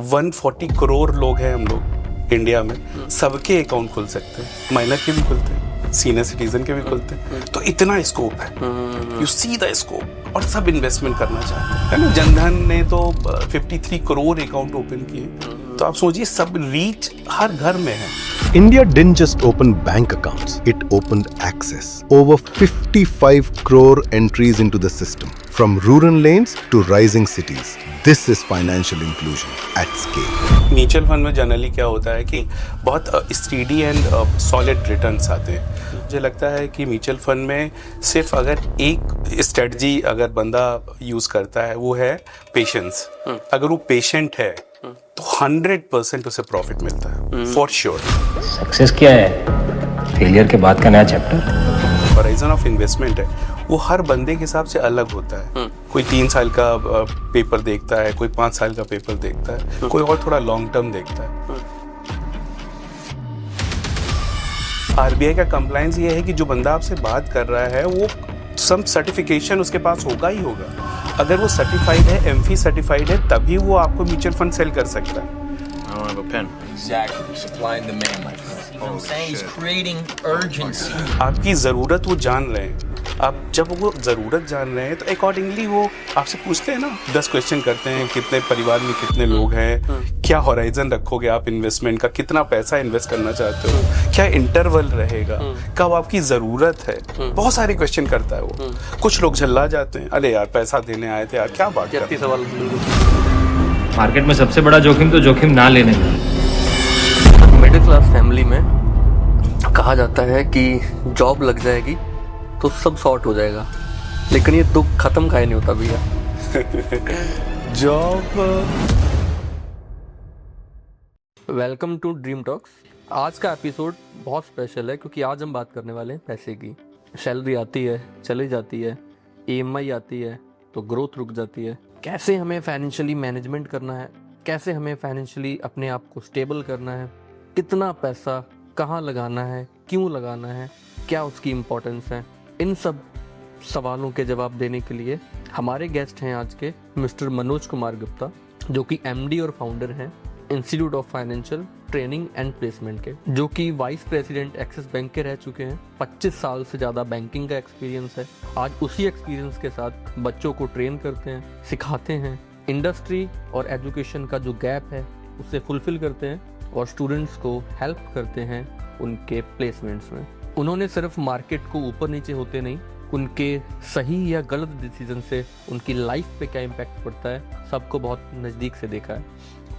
140 करोड़ लोग हैं हम लोग इंडिया में, सबके अकाउंट खुल सकते हैं, माइनर के भी खुलते हैं, सीनियर सिटीजन के भी खुलते हैं। तो इतना स्कोप है, यू सी द स्कोप, और सब इन्वेस्टमेंट करना चाहते हैं ना। जनधन ने तो 53 करोड़ अकाउंट ओपन किए, तो आप सोचिए सब रीच हर घर में है। India didn't just open bank accounts, it opened access. Over 55 crore entries into the system, from rural lanes to rising cities. This is financial inclusion at scale. Mutual fund में generally क्या होता है कि बहुत steady and solid returns आते हैं। मुझे लगता है कि म्यूचुअल फंड में सिर्फ अगर एक स्ट्रेटजी अगर बंदा यूज़ करता है वो है पेशेंस। अगर वो पेशेंट है तो 100% उसे प्रॉफिट मिलता है, फॉर श्योर। सक्सेस क्या है? फेलियर के बाद का नया चैप्टर। होराइजन ऑफ इन्वेस्टमेंट है वो हर बंदे के हिसाब से अलग होता है। कोई 3 साल का पेपर देखता है, कोई 5 साल का पेपर देखता है, कोई और थोड़ा लॉन्ग टर्म देखता है। आरबीआई का कंप्लायंस ये है कि जो बंदा आपसे बात कर रहा है वो सम सर्टिफिकेशन उसके पास होगा ही होगा। अगर वो सर्टिफाइड है, एमफी सर्टिफाइड है, तभी वो आपको म्यूचुअल फंड सेल कर सकता है। I don't have a pen. Exactly. Supply and demand, my friend. You know what I'm saying? He's creating urgency. आपकी ज़रूरत वो जान रहे हैं। आप जब वो ज़रूरत जान रहे हैं तो अकॉर्डिंगली वो आपसे पूछते हैं ना, 10 क्वेश्चन करते हैं, कितने परिवार में कितने लोग हैं, क्या होराइजन रखोगे आप इन्वेस्टमेंट का, कितना पैसा इन्वेस्ट करना चाहते हो, क्या इंटरवल रहेगा, कब आपकी ज़रूरत है, बहुत सारे क्वेश्चन करता है वो। कुछ लोग झल्ला जाते हैं, अरे यार पैसा देने आए थे यार, क्या बात करते हैं। सवाल मार्केट में सबसे बड़ा जोखिम तो जोखिम ना लेने का। मिडिल क्लास फैमिली में कहा जाता है कि जॉब लग जाएगी तो सब सॉर्ट हो जाएगा, लेकिन ये दुख खत्म काहे नहीं होता भैया। Job. Welcome to dream talks. आज का एपिसोड बहुत स्पेशल है क्योंकि आज हम बात करने वाले हैं पैसे की। सैलरी आती है, चली जाती है, ईएमआई आती है तो ग्रोथ रुक जाती है। कैसे हमें फाइनेंशियली मैनेजमेंट करना है, कैसे हमें फाइनेंशियली अपने आप को स्टेबल करना है, कितना पैसा कहाँ लगाना है, क्यों लगाना है, क्या उसकी इम्पोर्टेंस है, इन सब सवालों के जवाब देने के लिए हमारे गेस्ट हैं आज के मिस्टर मनोज कुमार गुप्ता, जो कि एमडी और फाउंडर हैं institute of financial training and placement के, जो कि वाइस प्रेसिडेंट एक्सिस बैंक के रह चुके हैं। 25 साल से ज़्यादा बैंकिंग का एक्सपीरियंस है। आज उसी एक्सपीरियंस के साथ बच्चों को ट्रेन करते हैं, सिखाते हैं, इंडस्ट्री और एजुकेशन का जो गैप है उसे फुलफिल करते हैं और स्टूडेंट्स को हेल्प करते हैं उनके प्लेसमेंट्स में। उन्होंने सिर्फ मार्केट को ऊपर नीचे होते नहीं, उनके सही या गलत डिसीजन से उनकी लाइफ पे क्या इम्पैक्ट पड़ता है सबको बहुत नज़दीक से देखा है।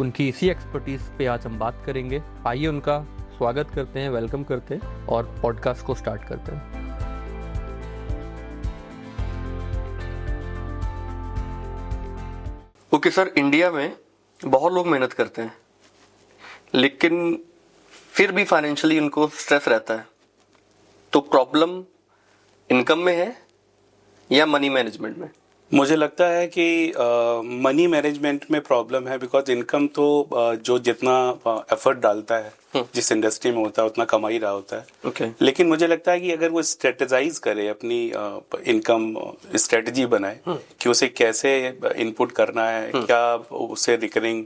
उनकी इसी एक्सपर्टीज पे आज हम बात करेंगे। आइए उनका स्वागत करते हैं, वेलकम करते हैं और पॉडकास्ट को स्टार्ट करते हैं। ओके सर, इंडिया में बहुत लोग मेहनत करते हैं लेकिन फिर भी फाइनेंशियली उनको स्ट्रेस रहता है, तो प्रॉब्लम इनकम में है या मनी मैनेजमेंट में? मुझे लगता है कि मनी मैनेजमेंट में प्रॉब्लम है, बिकॉज इनकम तो जो जितना एफर्ट डालता है जिस इंडस्ट्री में होता है उतना कमा ही रहा होता है। Okay. लेकिन मुझे लगता है कि अगर वो स्ट्रेटेजाइज करे, अपनी इनकम स्ट्रेटजी बनाए कि उसे कैसे इनपुट करना है, क्या उसे रिकरिंग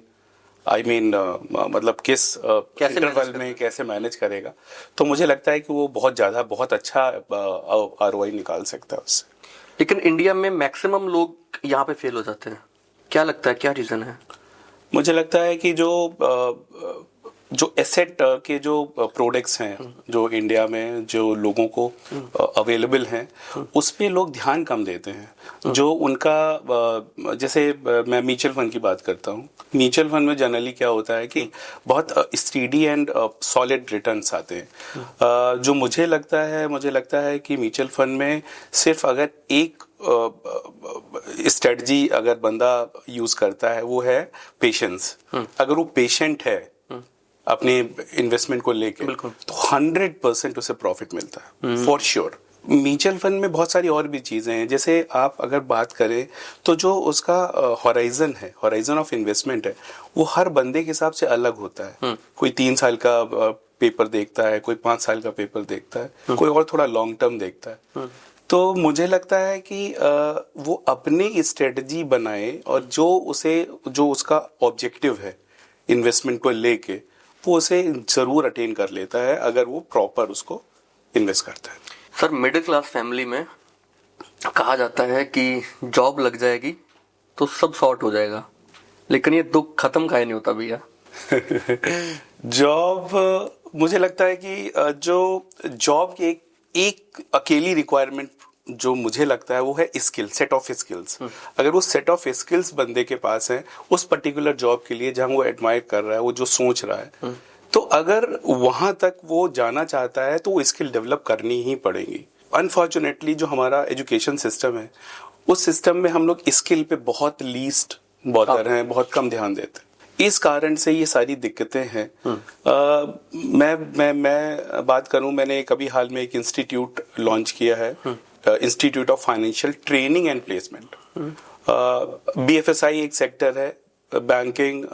मतलब किस इंटरवल में कैसे मैनेज करेगा, तो मुझे लगता है कि वो बहुत अच्छा आरओआई निकाल सकता है उससे। लेकिन इंडिया में मैक्सिमम लोग यहाँ पे फेल हो जाते हैं, क्या लगता है क्या रीजन है? मुझे लगता है कि जो एसेट के जो प्रोडक्ट्स हैं जो इंडिया में जो लोगों को अवेलेबल हैं उस पे लोग ध्यान कम देते हैं। जो उनका जैसे मैं म्यूचुअल फंड की बात करता हूँ, म्यूचुअल फंड में जनरली क्या होता है कि बहुत स्टीडी एंड सॉलिड रिटर्न्स आते हैं। जो मुझे लगता है कि म्यूचुअल फंड में सिर्फ अगर एक स्ट्रेटजी अगर बंदा यूज करता है वो है पेशेंस। अगर वो पेशेंट है अपने इन्वेस्टमेंट को लेके, तो 100% उसे प्रॉफिट मिलता है, फॉर श्योर। म्यूचुअल फंड में बहुत सारी और भी चीजें हैं, जैसे आप अगर बात करें तो जो उसका होराइजन है, होराइजन ऑफ इन्वेस्टमेंट है, वो हर बंदे के हिसाब से अलग होता है। कोई 3 साल का पेपर देखता है, कोई 5 साल का पेपर देखता है, कोई और थोड़ा लॉन्ग टर्म देखता है। तो मुझे लगता है कि वो अपनी स्ट्रेटजी बनाए और जो उसका ऑब्जेक्टिव है इन्वेस्टमेंट को लेके वो उसे जरूर अटेन कर लेता है अगर वो प्रॉपर उसको इन्वेस्ट करता है। सर मिडिल क्लास फैमिली में कहा जाता है कि जॉब लग जाएगी तो सब सॉर्ट हो जाएगा, लेकिन ये दुख खत्म काहे नहीं होता भैया? जॉब, मुझे लगता है कि जो जॉब की एक अकेली रिक्वायरमेंट जो मुझे लगता है वो है स्किल, सेट ऑफ स्किल्स। अगर वो सेट ऑफ स्किल्स बंदे के पास है उस पर्टिकुलर जॉब के लिए जहां वो एडमायर कर रहा है, वो जो सोच रहा है, तो अगर वहां तक वो जाना चाहता है तो वो स्किल डेवलप करनी ही पड़ेगी। अनफॉर्चुनेटली जो हमारा एजुकेशन सिस्टम है उस सिस्टम में हम लोग स्किल पे बहुत लीस्ट बॉदर हैं, बहुत कम ध्यान देते हैं। इस कारण से ये सारी दिक्कतें हैं। मैं बात करूं, मैंने कभी हाल में एक इंस्टीट्यूट लॉन्च किया है, institute of financial training and placement. BFSI एक सेक्टर है, banking,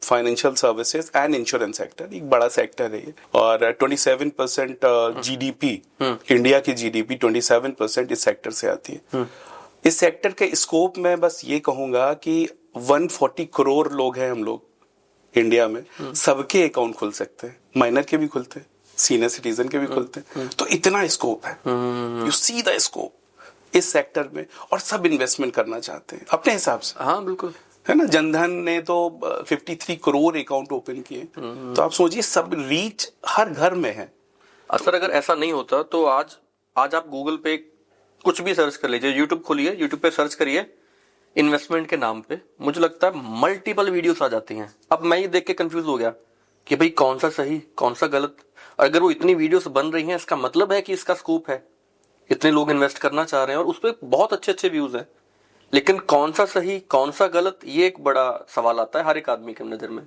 financial services and insurance sector एक बड़ा सेक्टर है ये, और 27% GDP, इंडिया की GDP 27% इस सेक्टर से आती है। इस सेक्टर के स्कोप में बस ये कहूंगा कि 140 करोड़ लोग हैं हम लोग इंडिया में, सबके अकाउंट खुल सकते हैं, माइनर के भी खुलते हैं, सीनियर सिटीजन के भी खुलते हैं। तो इतना स्कोप है, यू सी द स्कोप इस सेक्टर में, और सब इन्वेस्टमेंट करना चाहते हैं अपने हिसाब से। हाँ बिल्कुल, है ना। जनधन ने तो 53 करोड़ अकाउंट ओपन किए, तो आप सोचिए सब रीच हर घर में है। सर अगर ऐसा नहीं होता तो आज आप गूगल पे कुछ भी सर्च कर लीजिए, यूट्यूब खोलिए, यूट्यूब पे सर्च करिए इन्वेस्टमेंट के नाम पे, मुझे लगता है मल्टीपल वीडियोस आ जाती हैं। अब मैं ये देख के कंफ्यूज हो गया कि भाई कौन सा सही कौन सा गलत। अगर वो इतनी वीडियोस बन रही हैं इसका मतलब है कि इसका स्कोप है, इतने लोग इन्वेस्ट करना चाह रहे हैं और उस पर बहुत अच्छे अच्छे व्यूज हैं, लेकिन कौन सा सही कौन सा गलत ये एक बड़ा सवाल आता है हर एक आदमी की नजर में।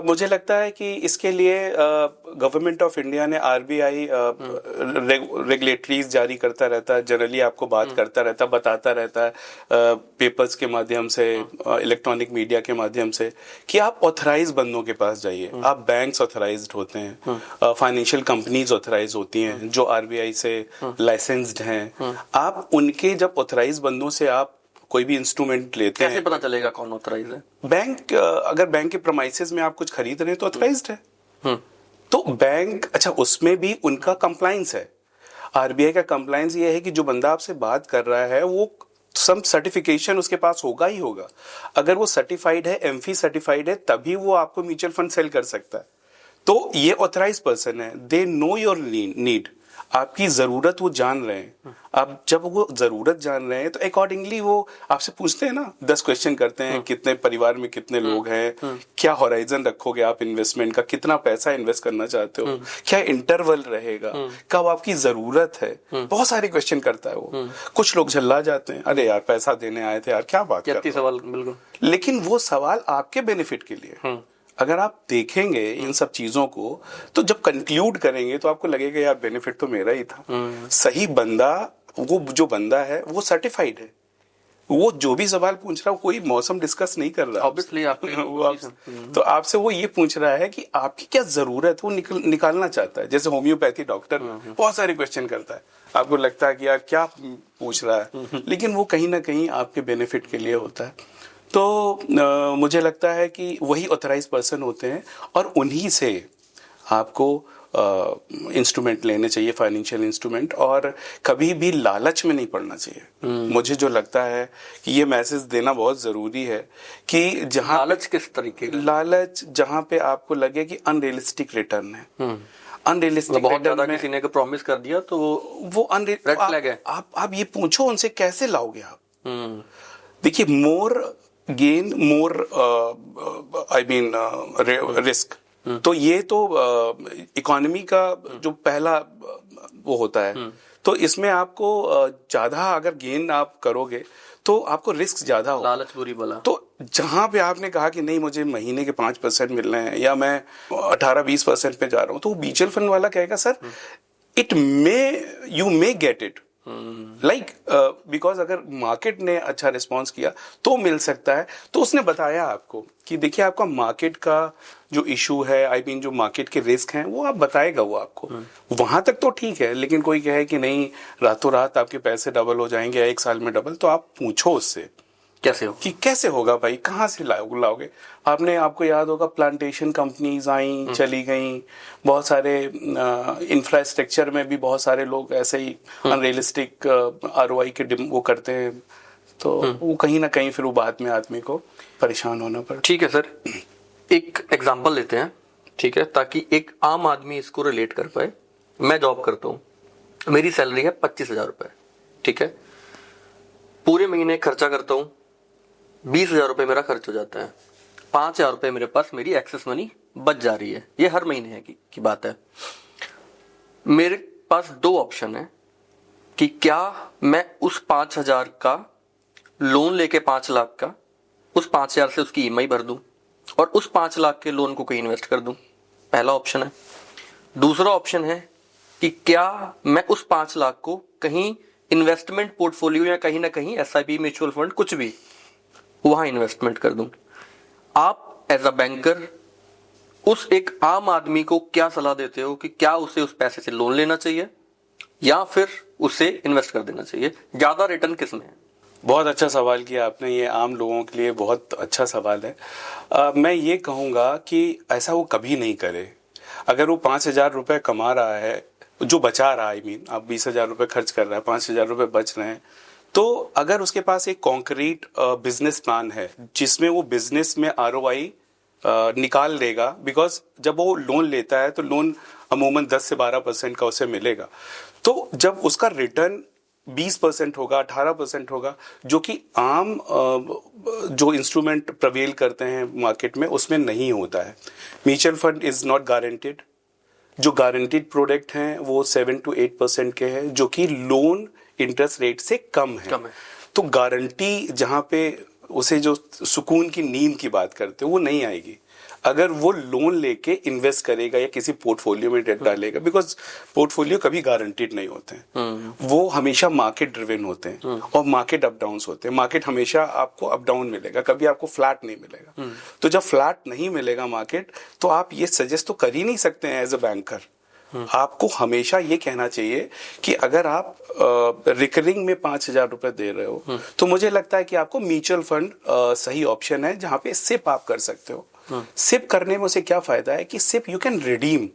मुझे लगता है कि इसके लिए गवर्नमेंट ऑफ इंडिया ने RBI रेगुलेटरीज जारी करता रहता है, जनरली आपको बात करता रहता है, बताता रहता है पेपर्स के माध्यम से, इलेक्ट्रॉनिक मीडिया के माध्यम से, कि आप ऑथराइज बंदों के पास जाइए। आप बैंक्स ऑथराइज्ड होते हैं, फाइनेंशियल कंपनीज ऑथराइज होती हैं जो RBI से लाइसेंस्ड हैं। आप उनके जब ऑथराइज बंदों से आप कोई भी इंस्ट्रूमेंट लेते हैं, कैसे पता चलेगा कौन ऑथराइज है? बैंक, अगर बैंक के प्रेमाइसेस में आप कुछ खरीद रहे हैं तो ऑथराइज्ड है। तो बैंक, अच्छा उसमें भी उनका कंप्लायंस है। RBI का कंप्लायंस ये है कि जो बंदा आपसे बात कर रहा है वो सम सर्टिफिकेशन उसके पास होगा ही होगा। अगर वो सर्टिफाइड है, MFI सर्टिफाइड है, तभी वो आपको म्यूचुअल फंड सेल कर सकता है। तो ये ऑथराइज पर्सन है, दे नो योर नीड, आपकी जरूरत वो जान रहे हैं। आप जब वो जरूरत जान रहे हैं तो अकॉर्डिंगली वो आपसे पूछते हैं ना, 10 क्वेश्चन करते हैं, कितने परिवार में कितने लोग हैं, क्या होराइजन रखोगे आप इन्वेस्टमेंट का, कितना पैसा इन्वेस्ट करना चाहते हो, क्या इंटरवल रहेगा, कब आपकी जरूरत है, बहुत सारे क्वेश्चन करता है वो। कुछ लोग झल्ला जाते हैं, अरे यार पैसा देने आए थे यार, क्या बात कर रहे हो। सवाल बिल्कुल, लेकिन वो सवाल आपके बेनिफिट के लिए। अगर आप देखेंगे इन सब चीजों को तो जब कंक्लूड करेंगे तो आपको लगेगा यार बेनिफिट तो मेरा ही था। सही बंदा, वो जो बंदा है वो सर्टिफाइड है, वो जो भी सवाल पूछ रहा है, कोई मौसम डिस्कस नहीं कर रहा ऑब्वियसली तो आपसे वो ये पूछ रहा है कि आपकी क्या जरूरत है, वो निकालना चाहता है। जैसे होम्योपैथी डॉक्टर बहुत सारे क्वेश्चन करता है, आपको लगता है कि यार क्या पूछ रहा है, लेकिन वो कहीं ना कहीं आपके बेनिफिट के लिए होता है। तो मुझे लगता है कि वही ऑथराइज पर्सन होते हैं और उन्हीं से आपको इंस्ट्रूमेंट लेने चाहिए, फाइनेंशियल इंस्ट्रूमेंट, और कभी भी लालच में नहीं पड़ना चाहिए। मुझे जो लगता है कि ये मैसेज देना बहुत जरूरी है कि जहां लालच किस तरीके का? लालच जहां पे आपको लगे कि अनरियलिस्टिक रिटर्न है, अनरियलिस्टिक बहुत ज्यादा किसी ने प्रॉमिस कर दिया तो वो रेड फ्लैग है। आप ये पूछो उनसे कैसे लाओगे आप। देखिए, more gain more I mean risk, तो ये तो इकोनॉमी का जो पहला वो होता है। तो इसमें आपको ज्यादा अगर गेन आप करोगे तो आपको रिस्क ज्यादा होगा, लालच बुरी बला। तो जहां पे आपने कहा कि नहीं मुझे महीने के 5% मिल रहे हैं या मैं 18-20% पे जा रहा हूं, तो म्यूचुअल फंड वाला कहेगा sir it may you may get it like because अगर मार्केट ने अच्छा रिस्पॉन्स किया तो मिल सकता है। तो उसने बताया आपको कि देखिए आपका मार्केट का जो इशू है, आई मीन जो मार्केट के रिस्क हैं, वो आप बताएगा वो आपको। वहां तक तो ठीक है, लेकिन कोई कहे कि नहीं रातों रात आपके पैसे डबल हो जाएंगे या 1 साल में डबल, तो आप पूछो उससे, कैसे हो? कि कैसे होगा भाई, कहाँ से लाओगे। आपको याद होगा प्लांटेशन कंपनीज आई चली गई, बहुत सारे इंफ्रास्ट्रक्चर में भी बहुत सारे लोग ऐसे ही अनरियलिस्टिक आरओआई के वो करते हैं, तो वो कहीं ना कहीं फिर वो बाद में आदमी को परेशान होना पड़ता। ठीक है सर, एक एग्जांपल लेते हैं, ठीक है, ताकि एक आम आदमी इसको रिलेट कर पाए। मैं जॉब करता हूँ, मेरी सैलरी है 25,000 रुपए, ठीक है, पूरे महीने खर्चा करता हूँ, 20,000 रुपए मेरा खर्च हो जाता है, 5,000 रुपए मेरे पास मेरी एक्सेस मनी बच जा रही है। ये हर महीने की बात है। मेरे पास दो ऑप्शन है कि क्या मैं उस 5,000 का लोन लेके 5 लाख का, उस 5,000 से उसकी ईएमआई भर दूं और उस 5 लाख के लोन को कहीं इन्वेस्ट कर दूं। पहला ऑप्शन है। दूसरा ऑप्शन है कि क्या मैं उस 5 लाख को कहीं इन्वेस्टमेंट पोर्टफोलियो या कहीं ना कहीं एसआईपी, म्यूचुअल फंड, कुछ भी वहां इन्वेस्टमेंट कर दूं। आप एज अ बैंकर उस एक आम आदमी को क्या सलाह देते हो कि क्या उसे उस पैसे से लोन लेना चाहिए या फिर उसे इन्वेस्ट कर देना चाहिए? ज्यादा रिटर्न किस में है? बहुत अच्छा सवाल किया आपने, ये आम लोगों के लिए बहुत अच्छा सवाल है। मैं ये कहूँगा कि ऐसा वो कभी नहीं करे। अगर वो 5,000 रुपये कमा रहा है, जो बचा रहा है, आप 20,000 रुपये खर्च कर रहा है, 5,000 रुपये बच रहे हैं, तो अगर उसके पास एक कॉन्क्रीट बिजनेस प्लान है जिसमें वो बिजनेस में आरओआई निकाल देगा, बिकॉज जब वो लोन लेता है तो लोन अमूमन 10 से 12% का उसे मिलेगा, तो जब उसका रिटर्न 20% होगा, 18% होगा, जो कि आम जो इंस्ट्रूमेंट प्रवेल करते हैं मार्केट में उसमें नहीं होता है। Mutual fund is not guaranteed. जो गारंटीड प्रोडक्ट हैं वो 7 to 8% के हैं, जो कि लोन इंटरेस्ट रेट से कम है। तो गारंटी जहां पे उसे जो सुकून की नींद की बात करते हैं वो नहीं आएगी अगर वो लोन लेके इन्वेस्ट करेगा या किसी पोर्टफोलियो में डालेगा, बिकॉज पोर्टफोलियो कभी गारंटीड नहीं होते हैं। वो हमेशा मार्केट ड्रिवन होते हैं और मार्केट अप डाउन होते हैं। मार्केट हमेशा आपको अप डाउन मिलेगा, कभी आपको फ्लैट नहीं मिलेगा। तो जब फ्लैट नहीं मिलेगा मार्केट, तो आप ये सजेस्ट तो कर ही नहीं सकते हैं एज अ बैंकर। आपको हमेशा ये कहना चाहिए कि अगर आप रिकरिंग में 5,000 रुपए दे रहे हो, तो मुझे लगता है कि आपको म्यूचुअल फंड सही ऑप्शन है, जहां पे सिप आप कर सकते हो। सिप करने में उसे क्या फायदा है कि सिप यू कैन रिडीम।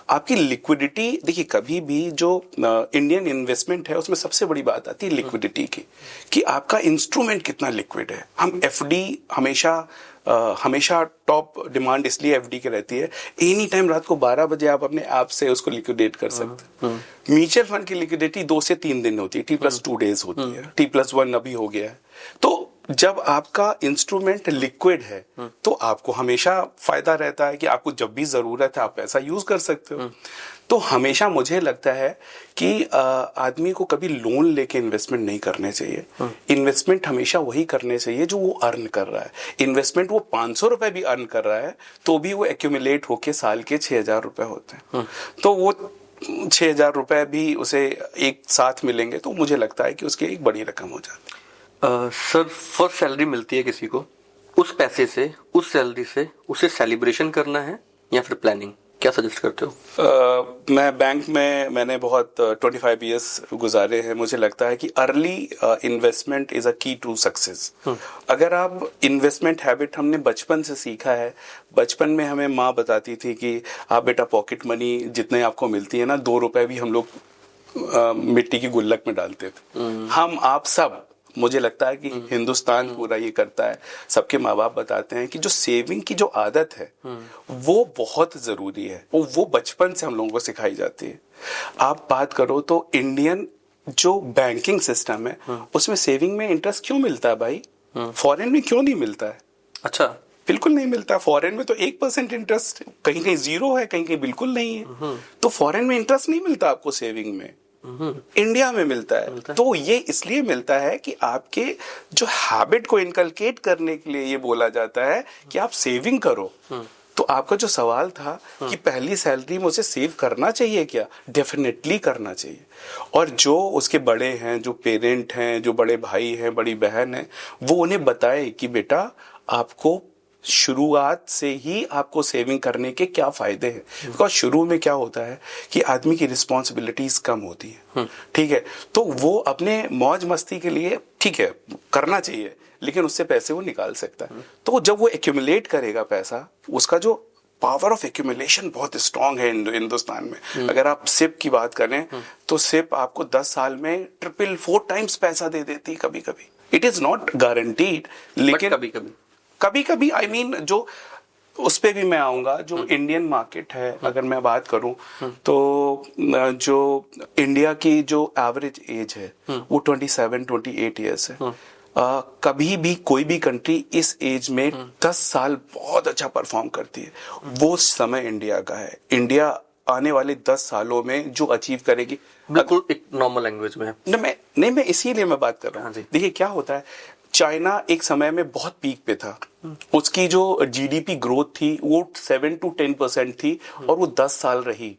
आपकी लिक्विडिटी, देखिए कभी भी जो इंडियन इन्वेस्टमेंट है उसमें सबसे बड़ी बात आती है लिक्विडिटी की, कि आपका इंस्ट्रूमेंट कितना लिक्विड है। हम एफडी हमेशा टॉप डिमांड इसलिए एफडी की रहती है, एनी टाइम रात को 12 बजे आप अपने ऐप से उसको लिक्विडेट कर सकते हैं। म्यूचुअल फंड की लिक्विडिटी 2 से 3 दिन होती है, T+2 डेज होती है, T+1 अभी हो गया है। तो जब आपका इंस्ट्रूमेंट लिक्विड है तो आपको हमेशा फायदा रहता है कि आपको जब भी जरूरत है आप पैसा यूज कर सकते हो। तो हमेशा मुझे लगता है कि आदमी को कभी लोन लेके इन्वेस्टमेंट नहीं करने चाहिए। इन्वेस्टमेंट हमेशा वही करने चाहिए जो वो अर्न कर रहा है। इन्वेस्टमेंट वो 500 रुपए भी अर्न कर रहा है तो भी वो एक्यूमुलेट होके साल के 6,000 रुपए होते हैं। तो वो 6,000 रुपए भी उसे एक साथ मिलेंगे तो मुझे लगता है कि उसकी एक बड़ी रकम हो जाती है। सर, फर्स्ट सैलरी मिलती है किसी को, उस पैसे से, उस सैलरी से उसे सेलिब्रेशन करना है या फिर प्लानिंग, क्या सजेस्ट करते हो? मैं बैंक में मैंने बहुत 25 इयर्स गुजारे हैं। मुझे लगता है कि अर्ली इन्वेस्टमेंट इज अ की टू सक्सेस। अगर आप इन्वेस्टमेंट हैबिट हमने बचपन से सीखा है, बचपन में हमें माँ बताती थी कि आप बेटा पॉकेट मनी जितने आपको मिलती है ना, 2 रुपए भी हम लोग मिट्टी की गुल्लक में डालते थे। हम आप सब, मुझे लगता है कि हिंदुस्तान पूरा ये करता है, सबके माँ बाप बताते हैं कि जो सेविंग की जो आदत है वो बहुत जरूरी है। वो बचपन से हम लोगों को सिखाई जाती है। आप बात करो तो इंडियन जो बैंकिंग सिस्टम है उसमें सेविंग में इंटरेस्ट क्यों मिलता है भाई? फॉरेन में क्यों नहीं मिलता है? अच्छा, बिल्कुल नहीं मिलता। फॉरेन में तो 1% इंटरेस्ट, कहीं कहीं 0 है, कहीं कहीं बिल्कुल नहीं है। तो फॉरेन में इंटरेस्ट नहीं मिलता आपको सेविंग में, इंडिया में मिलता है। तो ये इसलिए मिलता है कि आपके जो हैबिट को इनकलकेट करने के लिए ये बोला जाता है कि आप सेविंग करो। तो आपका जो सवाल था कि पहली सैलरी में उसे सेव करना चाहिए क्या? डेफिनेटली करना चाहिए। और जो उसके बड़े हैं, जो पेरेंट हैं, जो बड़े भाई हैं, बड़ी बहन है, वो उन्हें बताए कि बेटा आपको शुरुआत से ही आपको सेविंग करने के क्या फायदे हैं। बिकॉज शुरू में क्या होता है कि आदमी की रिस्पॉन्सिबिलिटीज कम होती है, ठीक है, तो वो अपने मौज मस्ती के लिए ठीक है करना चाहिए, लेकिन उससे पैसे वो निकाल सकता है। तो जब वो एक्यूमुलेट करेगा पैसा, उसका जो पावर ऑफ एक्यूमुलेशन बहुत स्ट्रांग है हिंदुस्तान में। अगर आप सिप की बात करें तो सिप आपको 10 साल में 3-4 टाइम्स पैसा दे देती कभी कभी। इट इज नॉट गारंटीड, लेकिन कभी कभी आई मीन जो उस पे भी मैं आऊंगा। जो इंडियन मार्केट है अगर मैं बात करूं तो जो इंडिया की जो एवरेज एज है वो 27-28 ईयर्स है। कभी भी कोई भी कंट्री इस एज में 10 साल बहुत अच्छा परफॉर्म करती है, वो समय इंडिया का है। इंडिया आने वाले 10 सालों में जो अचीव करेगी, बिल्कुल एक नॉर्मल लैंग्वेज में मैं इसीलिए मैं बात कर रहा हूँ। देखिए क्या होता है, चाइना एक समय में बहुत पीक पे था, उसकी जो जीडीपी ग्रोथ थी वो 7-10% थी और वो 10 साल रही।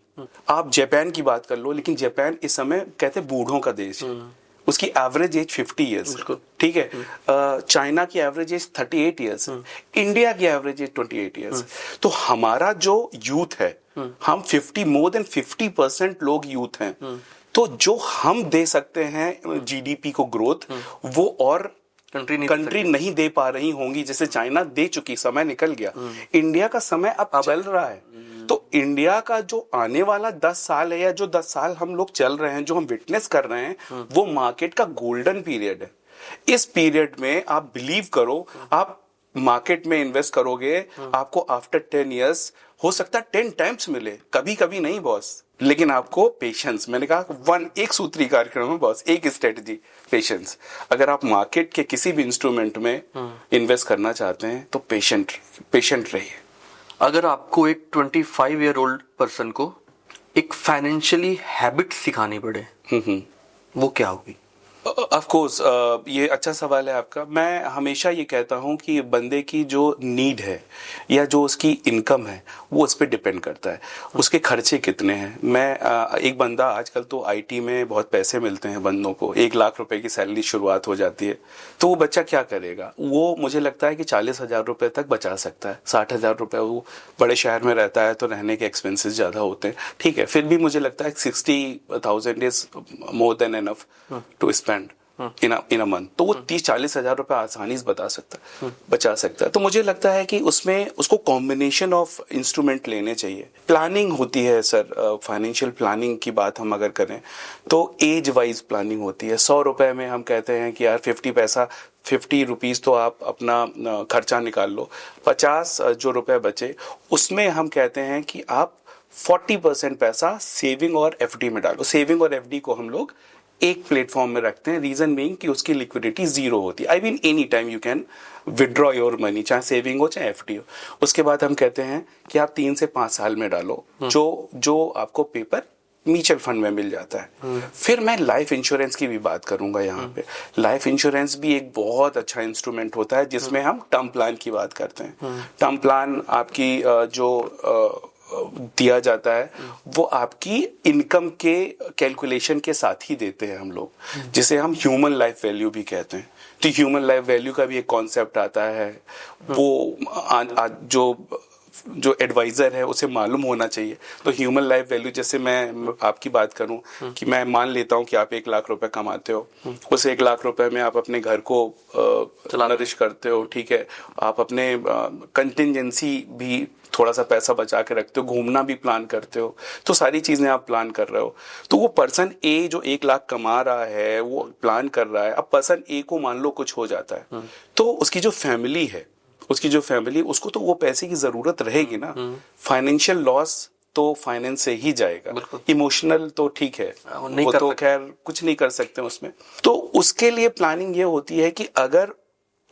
आप जापान की बात कर लो, लेकिन जापान इस समय कहते बूढ़ों का देश है, उसकी एवरेज एज 50 ईयर्स, ठीक है। चाइना की एवरेज एज 38 ईयर्स है, इंडिया की एवरेज एज 28 ईयर्स। तो हमारा जो यूथ है, हम मोर देन 50% लोग यूथ हैं। तो जो हम दे सकते हैं जीडीपी को ग्रोथ, वो और कंट्री नहीं दे पा रही होंगी, जैसे चाइना दे चुकी, समय निकल गया। इंडिया का समय अब चल रहा है। तो इंडिया का जो आने वाला 10 साल है, या जो 10 साल हम लोग चल रहे हैं, जो हम विटनेस कर रहे हैं, वो मार्केट का गोल्डन पीरियड है। इस पीरियड में आप बिलीव करो, आप मार्केट में इन्वेस्ट करोगे, आपको आफ्टर 10 इयर्स हो सकता है 10 टाइम्स मिले, कभी कभी नहीं बॉस, लेकिन आपको पेशेंस। मैंने कहा एक सूत्री कार्यक्रम है बॉस, एक स्ट्रेटजी, पेशेंस। अगर आप मार्केट के किसी भी इंस्ट्रूमेंट में इन्वेस्ट करना चाहते हैं तो पेशेंट रहिए। अगर आपको एक 25 ईयर ओल्ड पर्सन को एक फाइनेंशियली हैबिट सिखानी पड़े, वो क्या होगी? ऑफ कोर्स ये अच्छा सवाल है आपका। मैं हमेशा ये कहता हूँ कि बंदे की जो नीड है या जो उसकी इनकम है वो उस पर डिपेंड करता है, उसके खर्चे कितने हैं। मैं एक बंदा, आजकल तो आईटी में बहुत पैसे मिलते हैं बंदों को, 1 लाख रुपए की सैलरी शुरुआत हो जाती है। तो वो बच्चा क्या करेगा, वो मुझे लगता है कि 40,000 रुपए तक बचा सकता है। 60,000 रुपए, वो बड़े शहर में रहता है तो रहने के एक्सपेंसेस ज़्यादा होते हैं, ठीक है, फिर भी मुझे लगता है 60,000 is more than enough to spend in a month. तो वो 30-40,000 रुपए आसानी से बचा सकता है। तो मुझे लगता है कि उसमें उसको कॉम्बिनेशन ऑफ इंस्ट्रूमेंट लेने चाहिए। प्लानिंग होती है सर, फाइनेंशियल प्लानिंग की बात हम अगर करें तो एज वाइज प्लानिंग होती है। 100 रुपए में हम कहते हैं कि यार 50 रुपीस तो आप अपना खर्चा निकाल लो, 50 जो रुपए बचे उसमें हम कहते हैं कि आप 40% पैसा सेविंग और एफडी में डालो। सेविंग और एफडी को हम लोग एक प्लेटफॉर्म में रखते हैं, रीजन बीइंग कि उसकी लिक्विडिटी 0 होती है। I mean any time you can withdraw your money, चाहे सेविंग हो चाहे एफडी हो। उसके बाद हम कहते हैं कि आप 3 से 5 साल में डालो, जो आपको पेपर म्यूचुअल फंड में मिल जाता है। फिर मैं लाइफ इंश्योरेंस की भी बात करूंगा यहाँ पे। लाइफ इंश्योरेंस भी एक बहुत अच्छा इंस्ट्रूमेंट होता है जिसमें हम टर्म प्लान की बात करते हैं। टर्म प्लान आपकी जो दिया जाता है वो आपकी इनकम के कैलकुलेशन के साथ ही देते हैं हम लोग, जिसे हम ह्यूमन लाइफ वैल्यू भी कहते हैं। तो ह्यूमन लाइफ वैल्यू का भी एक कॉन्सेप्ट आता है, वो जो एडवाइजर है उसे मालूम होना चाहिए। तो ह्यूमन लाइफ वैल्यू, जैसे मैं आपकी बात करूं कि मैं मान लेता हूं कि आप 1 लाख रुपए कमाते हो, उस 1 लाख रुपए में आप अपने घर को नरिश करते हो, ठीक है, आप अपने कंटिजेंसी भी थोड़ा सा पैसा बचा के रखते हो, घूमना भी प्लान करते हो, तो सारी चीजें आप प्लान कर रहे हो। तो वो पर्सन ए जो 1 लाख कमा रहा है वो प्लान कर रहा है। अब पर्सन ए को मान लो कुछ हो जाता है तो उसकी जो फैमिली है, उसको तो वो पैसे की जरूरत रहेगी ना। फाइनेंशियल लॉस तो फाइनेंस से ही जाएगा, इमोशनल तो ठीक है, वो तो खैर कुछ नहीं कर सकते उसमें। तो उसके लिए प्लानिंग ये होती है कि अगर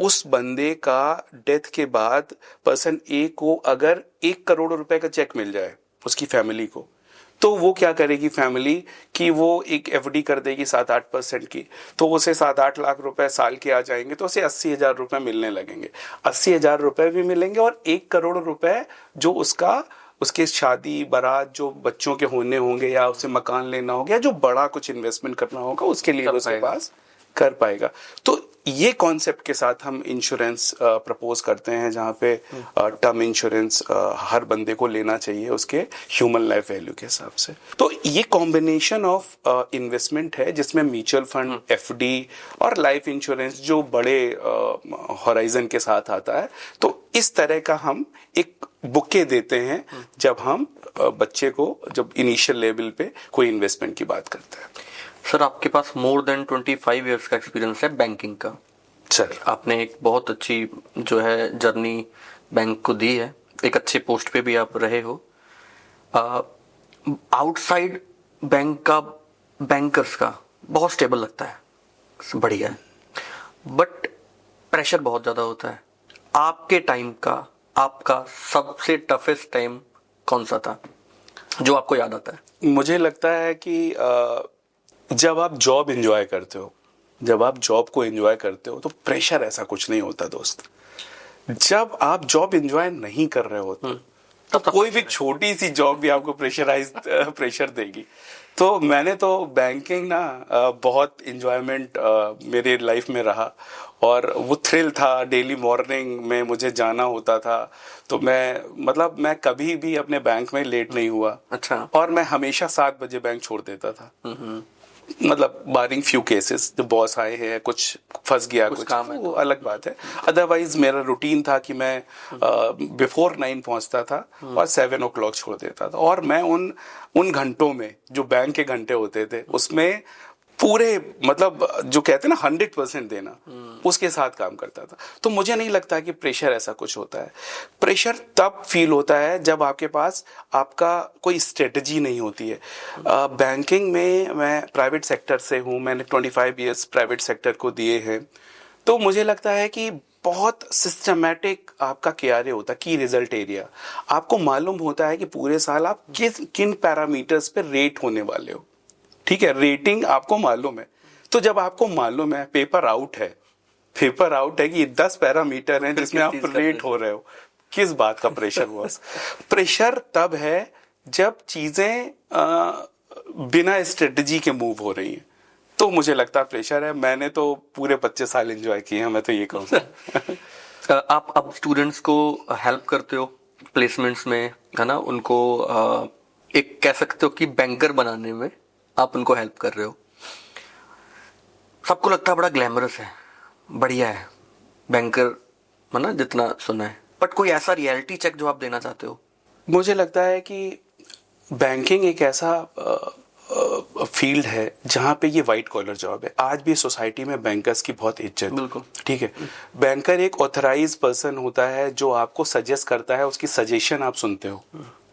उस बंदे का डेथ के बाद पर्सन ए को अगर 1 करोड़ रुपए का चेक मिल जाए उसकी फैमिली को, तो वो क्या करेगी फैमिली कि वो एक एफडी कर देगी 7-8% की, तो उसे 7-8 लाख रुपए साल के आ जाएंगे, तो उसे 80,000 रुपए मिलने लगेंगे। 80,000 रुपए भी मिलेंगे और 1 करोड़ रुपए जो उसके शादी बारात जो बच्चों के होने होंगे या उसे मकान लेना होगा या जो बड़ा कुछ इन्वेस्टमेंट करना होगा उसके लिए उसके पास कर पाएगा। तो ये कॉन्सेप्ट के साथ हम इंश्योरेंस प्रपोज करते हैं, जहाँ पे टर्म इंश्योरेंस हर बंदे को लेना चाहिए उसके ह्यूमन लाइफ वैल्यू के हिसाब से। तो ये कॉम्बिनेशन ऑफ इन्वेस्टमेंट है जिसमें म्यूचुअल फंड, एफडी और लाइफ इंश्योरेंस जो बड़े हॉराइजन के साथ आता है। तो इस तरह का हम एक बुके देते हैं जब हम बच्चे को जब इनिशियल लेवल पे कोई इन्वेस्टमेंट की बात करते हैं। सर, आपके पास मोर देन 25 इयर्स का एक्सपीरियंस है बैंकिंग का। सर, आपने एक बहुत अच्छी जो है जर्नी बैंक को दी है, एक अच्छे पोस्ट पे भी आप रहे हो। आउटसाइड बैंक का, बैंकर्स का बहुत स्टेबल लगता है, बढ़िया है, बट प्रेशर बहुत ज़्यादा होता है। आपके टाइम का आपका सबसे टफेस्ट टाइम कौन सा था जो आपको याद आता है? मुझे लगता है कि जब आप जॉब एंजॉय करते हो, जब आप जॉब को एंजॉय करते हो तो प्रेशर ऐसा कुछ नहीं होता दोस्त। जब आप जॉब एंजॉय नहीं कर रहे होते तो कोई भी छोटी सी जॉब भी आपको प्रेशर देगी। तो मैंने तो बैंकिंग ना बहुत एंजॉयमेंट मेरे लाइफ में रहा, और वो थ्रिल था। डेली मॉर्निंग में मुझे जाना होता था, तो मैं कभी भी अपने बैंक में लेट नहीं हुआ। अच्छा। और मैं हमेशा 7 बजे बैंक छोड़ देता था। मतलब बारिंग फ्यू केसेस, जो बॉस आए हैं, कुछ फंस गया, कुछ काम है वो अलग बात है। अदरवाइज मेरा रूटीन था कि मैं बिफोर 9 पहुंचता था और 7 o'clock छोड़ देता था। और मैं उन घंटों में जो बैंक के घंटे होते थे उसमें पूरे मतलब जो कहते हैं ना 100% देना, उसके साथ काम करता था। तो मुझे नहीं लगता कि प्रेशर ऐसा कुछ होता है। प्रेशर तब फील होता है जब आपके पास आपका कोई स्ट्रेटजी नहीं होती है। बैंकिंग में मैं प्राइवेट सेक्टर से हूँ, मैंने 25 इयर्स प्राइवेट सेक्टर को दिए हैं। तो मुझे लगता है कि बहुत सिस्टमैटिक आपका KRA होता है, की रिजल्ट एरिया। आपको मालूम होता है कि पूरे साल आप किन पैरामीटर्स पे रेट होने वाले हो। ठीक है, रेटिंग आपको मालूम है। तो जब आपको मालूम है पेपर आउट है कि 10 पैरामीटर हैं जिसमें आप रेट हो रहे हो, किस बात का प्रेशर हुआ? प्रेशर तब है जब चीजें बिना स्ट्रेटजी के मूव हो रही हैं। तो मुझे लगता है प्रेशर है। मैंने तो पूरे 25 साल एंजॉय किए हैं, मैं तो ये कहूँगा। आप अब स्टूडेंट्स को हेल्प करते हो प्लेसमेंट्स में, है ना? उनको एक कह सकते हो कि बैंकर बनाने में आप उनको हेल्प कर रहे हो। सबको लगता है बड़ा ग्लैमरस है, बढ़िया है बैंकर, है ना, जितना सुना है। बट कोई ऐसा रियलिटी चेक जो आप देना चाहते हो? मुझे लगता है कि बैंकिंग एक ऐसा फील्ड है जहाँ पे ये वाइट कॉलर जॉब है। आज भी सोसाइटी में बैंकर्स की बहुत इज्जत है। बिल्कुल ठीक है। बैंकर एक ऑथराइज पर्सन होता है जो आपको सजेस्ट करता है, उसकी सजेशन आप सुनते हो।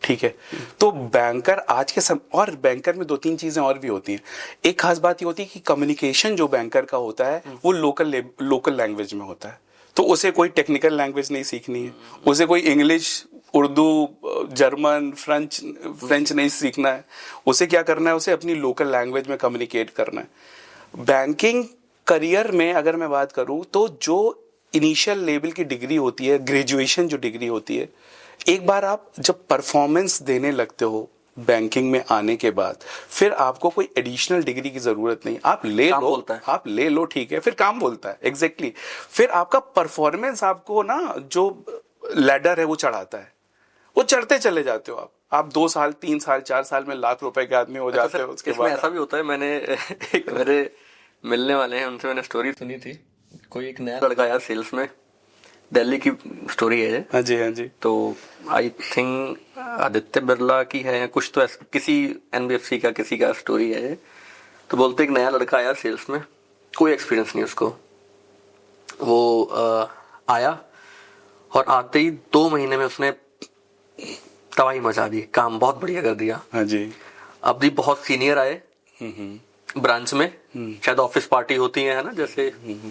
ठीक है। तो बैंकर आज के और बैंकर में 2-3 चीजें और भी होती हैं। एक खास बात ये होती है कि कम्युनिकेशन जो बैंकर का होता है वो लोकल लैंग्वेज में होता है। तो उसे कोई टेक्निकल लैंग्वेज नहीं सीखनी है, उसे कोई इंग्लिश, उर्दू, जर्मन, फ्रेंच नहीं सीखना है। उसे क्या करना है? उसे अपनी लोकल लैंग्वेज में कम्युनिकेट करना है। बैंकिंग करियर में अगर मैं बात करूं तो जो इनिशियल लेवल की डिग्री होती है, ग्रेजुएशन जो डिग्री होती है, एक बार आप जब परफॉर्मेंस देने लगते हो बैंकिंग में आने के बाद, फिर आपको कोई एडिशनल डिग्री की जरूरत नहीं। आप ले लो, ठीक है, फिर काम बोलता है। एग्जैक्टली। फिर आपका परफॉर्मेंस आपको ना जो लैडर है वो चढ़ाता है, वो चढ़ते चले जाते हो आप 2 साल, 3 साल, 4 साल में लाख रुपए के आदमी हो जाते हो। उसके बाद ऐसा भी होता है। मैंने एक मेरे मिलने वाले हैं, उनसे मैंने स्टोरी सुनी थी। कोई एक नया लड़का आया सेल्स में, दिल्ली की स्टोरी है। हाँ जी, हाँ जी। तो आई थिंक आदित्य बिरला की है, कुछ तो किसी NBFC का किसी का स्टोरी है। तो बोलते एक नया लड़का आया सेल्स में, कोई एक्सपीरियंस नहीं उसको। वो आया और आते ही 2 महीने में उसने तबाही मचा दी, काम बहुत बढ़िया कर दिया। हाँ जी। अब भी बहुत सीनियर आए ब्रांच में, शायद ऑफिस पार्टी होती है ना जैसे,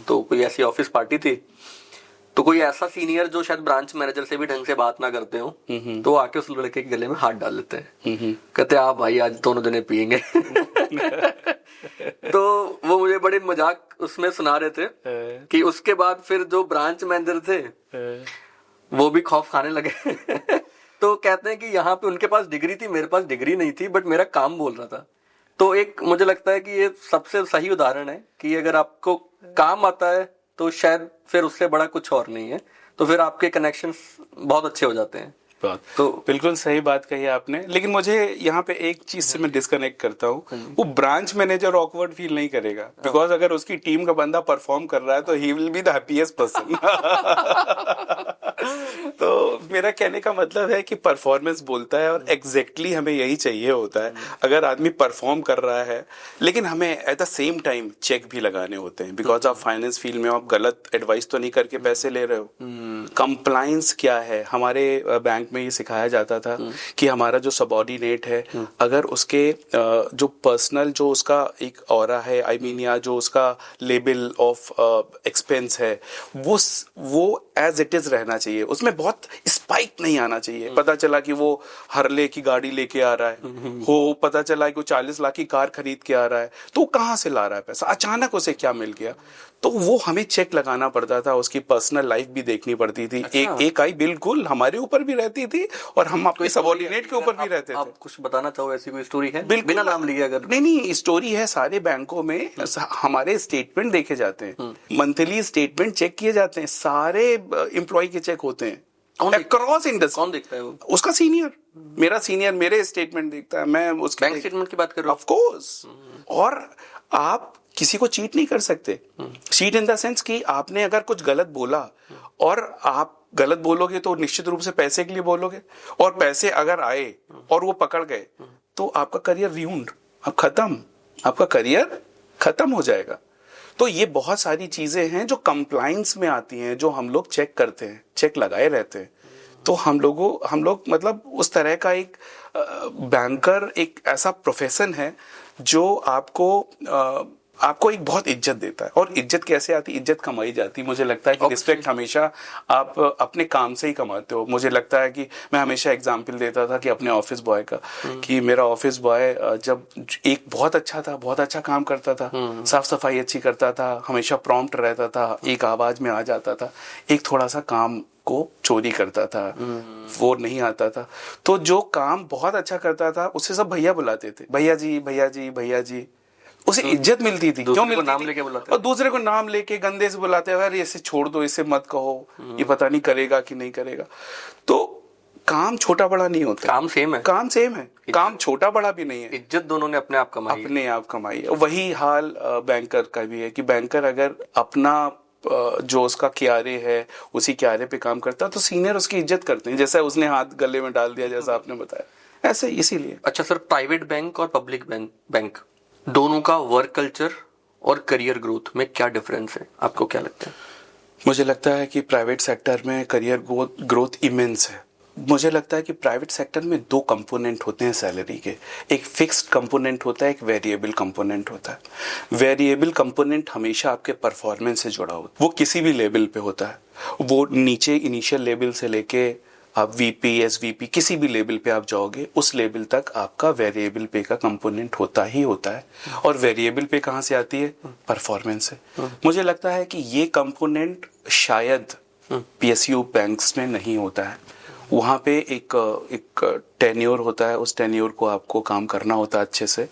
तो कोई ऐसी ऑफिस पार्टी थी। तो कोई ऐसा सीनियर जो शायद ब्रांच मैनेजर से भी ढंग से बात ना करते हो, तो आके उस लड़के के गले में हाथ डाल लेते हैं, कहते हैं आप भाई आज दोनों जने पियेंगे। तो वो मुझे बड़े मजाक उसमें सुना रहे थे कि उसके बाद फिर जो ब्रांच मैनेजर थे वो भी खौफ खाने लगे। तो कहते हैं कि यहाँ पे उनके पास डिग्री थी, मेरे पास डिग्री नहीं थी, बट मेरा काम बोल रहा था। तो एक मुझे लगता है कि ये सबसे सही उदाहरण है कि अगर आपको काम आता है तो शायद फिर उससे बड़ा कुछ और नहीं है, तो फिर आपके कनेक्शंस बहुत अच्छे हो जाते हैं। तो बिल्कुल सही बात कही आपने, लेकिन मुझे यहाँ पे एक चीज से मैं डिस्कनेक्ट करता हूँ, वो ब्रांच मैनेजर ऑकवर्ड फील नहीं करेगा, बिकॉज अगर उसकी टीम का बंदा परफॉर्म कर रहा है तो he will be the happiest person. तो मेरा कहने का मतलब है कि परफॉर्मेंस बोलता है और एग्जैक्टली हमें यही चाहिए होता है। अगर आदमी परफॉर्म कर रहा है, लेकिन हमें at the same time check भी लगाने होते हैं, बिकॉज आप फाइनेंस फील्ड में आप गलत एडवाइस तो नहीं करके पैसे ले रहे हो। कंप्लायंस क्या है, हमारे बैंक में ये सिखाया जाता था कि हमारा जो सबऑर्डिनेट है, अगर उसके जो पर्सनल जो उसका एक ऑरा है, आई मीन या जो उसका लेवल ऑफ एक्सपेंस है, वो एज इट इज रहना चाहिए, उसमें बहुत स्पाइक नहीं आना चाहिए। पता चला कि वो हरले की गाड़ी लेके आ रहा है, हो पता चला कि वो 40 लाख की कार खरीद के आ रहा है, तो कहाँ से ला रहा है पैसा, अचानक उसे क्या मिल गया, तो वो हमें चेक लगाना पड़ता था, उसकी पर्सनल लाइफ भी देखनी पड़ती थी। अच्छा। एक आई बिल्कुल हमारे ऊपर भी रहती थी और हम अपने सबऑर्डिनेट के ऊपर भी रहते थे। आप कुछ बताना चाहो, ऐसी कोई स्टोरी है? बिना नाम लिए अगर? नहीं, स्टोरी है। सारे बैंकों में हमारे स्टेटमेंट देखे जाते हैं, मंथली स्टेटमेंट चेक किए जाते हैं, सारे एम्प्लॉय के चेक होते हैं अक्रॉस इंडस्ट्री। कौन देखता है वो? उसका सीनियर, मेरा सीनियर मेरे स्टेटमेंट देखता है, मैं उसके बैंक स्टेटमेंट की बात कर रहा हूं। Of course. और आप किसी को चीट नहीं कर सकते। चीट इन द सेंस कि आपने अगर कुछ गलत बोला और आप गलत बोलोगे तो निश्चित रूप से पैसे के लिए बोलोगे, और पैसे अगर आए और वो पकड़ गए तो आपका करियर रियून्ड, अब खत्म, आपका करियर खत्म हो जाएगा। तो ये बहुत सारी चीजें हैं जो कंप्लायंस में आती हैं, जो हम लोग चेक करते हैं, चेक लगाए रहते हैं। तो हम लोग मतलब उस तरह का एक बैंकर एक ऐसा प्रोफेशन है जो आपको एक बहुत इज्जत देता है। और इज्जत कैसे आती? इज्जत कमाई जाती। मुझे लगता है कि रिस्पेक्ट हमेशा आप अपने काम से ही कमाते हो। मुझे लगता है कि मैं हमेशा एग्जांपल देता था कि अपने ऑफिस बॉय का, कि मेरा ऑफिस बॉय जब एक बहुत अच्छा था, बहुत अच्छा काम करता था, साफ सफाई अच्छी करता था, हमेशा प्रॉम्प्ट रहता था, एक आवाज में आ जाता था, एक थोड़ा सा काम को चोरी करता था, वो नहीं आता था, तो जो काम बहुत अच्छा करता था उसे सब भैया बुलाते थे, भैया जी भैया जी भैया जी, उसे इज्जत मिलती थी। क्यों मिलती नाम थी? लेके बुलाते, और दूसरे को नाम लेके गंदे से बुलाते हैं, अरे इसे छोड़ दो, इसे मत कहो, ये पता नहीं करेगा कि नहीं करेगा। तो काम छोटा बड़ा नहीं होता, काम सेम है, काम सेम है, काम छोटा बड़ा भी नहीं है, इज्जत दोनों ने अपने आप कमाई, अपने आप कमाई है। वही हाल बैंकर का भी है कि बैंकर अगर अपना जो उसका क्यारे है उसी क्यारे पे काम करता है तो सीनियर उसकी इज्जत करते हैं, जैसा उसने हाथ गले में डाल दिया, जैसा आपने बताया, ऐसे इसीलिए। अच्छा सर, प्राइवेट बैंक और पब्लिक बैंक दोनों का वर्क कल्चर और करियर ग्रोथ में क्या डिफरेंस है, आपको क्या लगता है? मुझे लगता है कि प्राइवेट सेक्टर में करियर ग्रोथ इमेंस है। मुझे लगता है कि प्राइवेट सेक्टर में दो कंपोनेंट होते हैं सैलरी के, एक फिक्स्ड कंपोनेंट होता है, एक वेरिएबल कंपोनेंट होता है। वेरिएबल कंपोनेंट हमेशा आपके परफॉर्मेंस से जुड़ा होता है, वो किसी भी लेवल पे होता है, वो नीचे इनिशियल लेवल से लेके आप वीपी एसवीपी किसी भी लेवल पे आप जाओगे, उस लेवल तक आपका वेरिएबल पे का कंपोनेंट होता ही होता है। और वेरिएबल पे कहाँ से आती है? परफॉर्मेंस से। मुझे लगता है कि ये कंपोनेंट शायद पीएसयू बैंक्स में नहीं होता है। वहाँ पे एक टेन्योर होता है, उस टेन्योर को आपको काम करना होता है अच्छे से,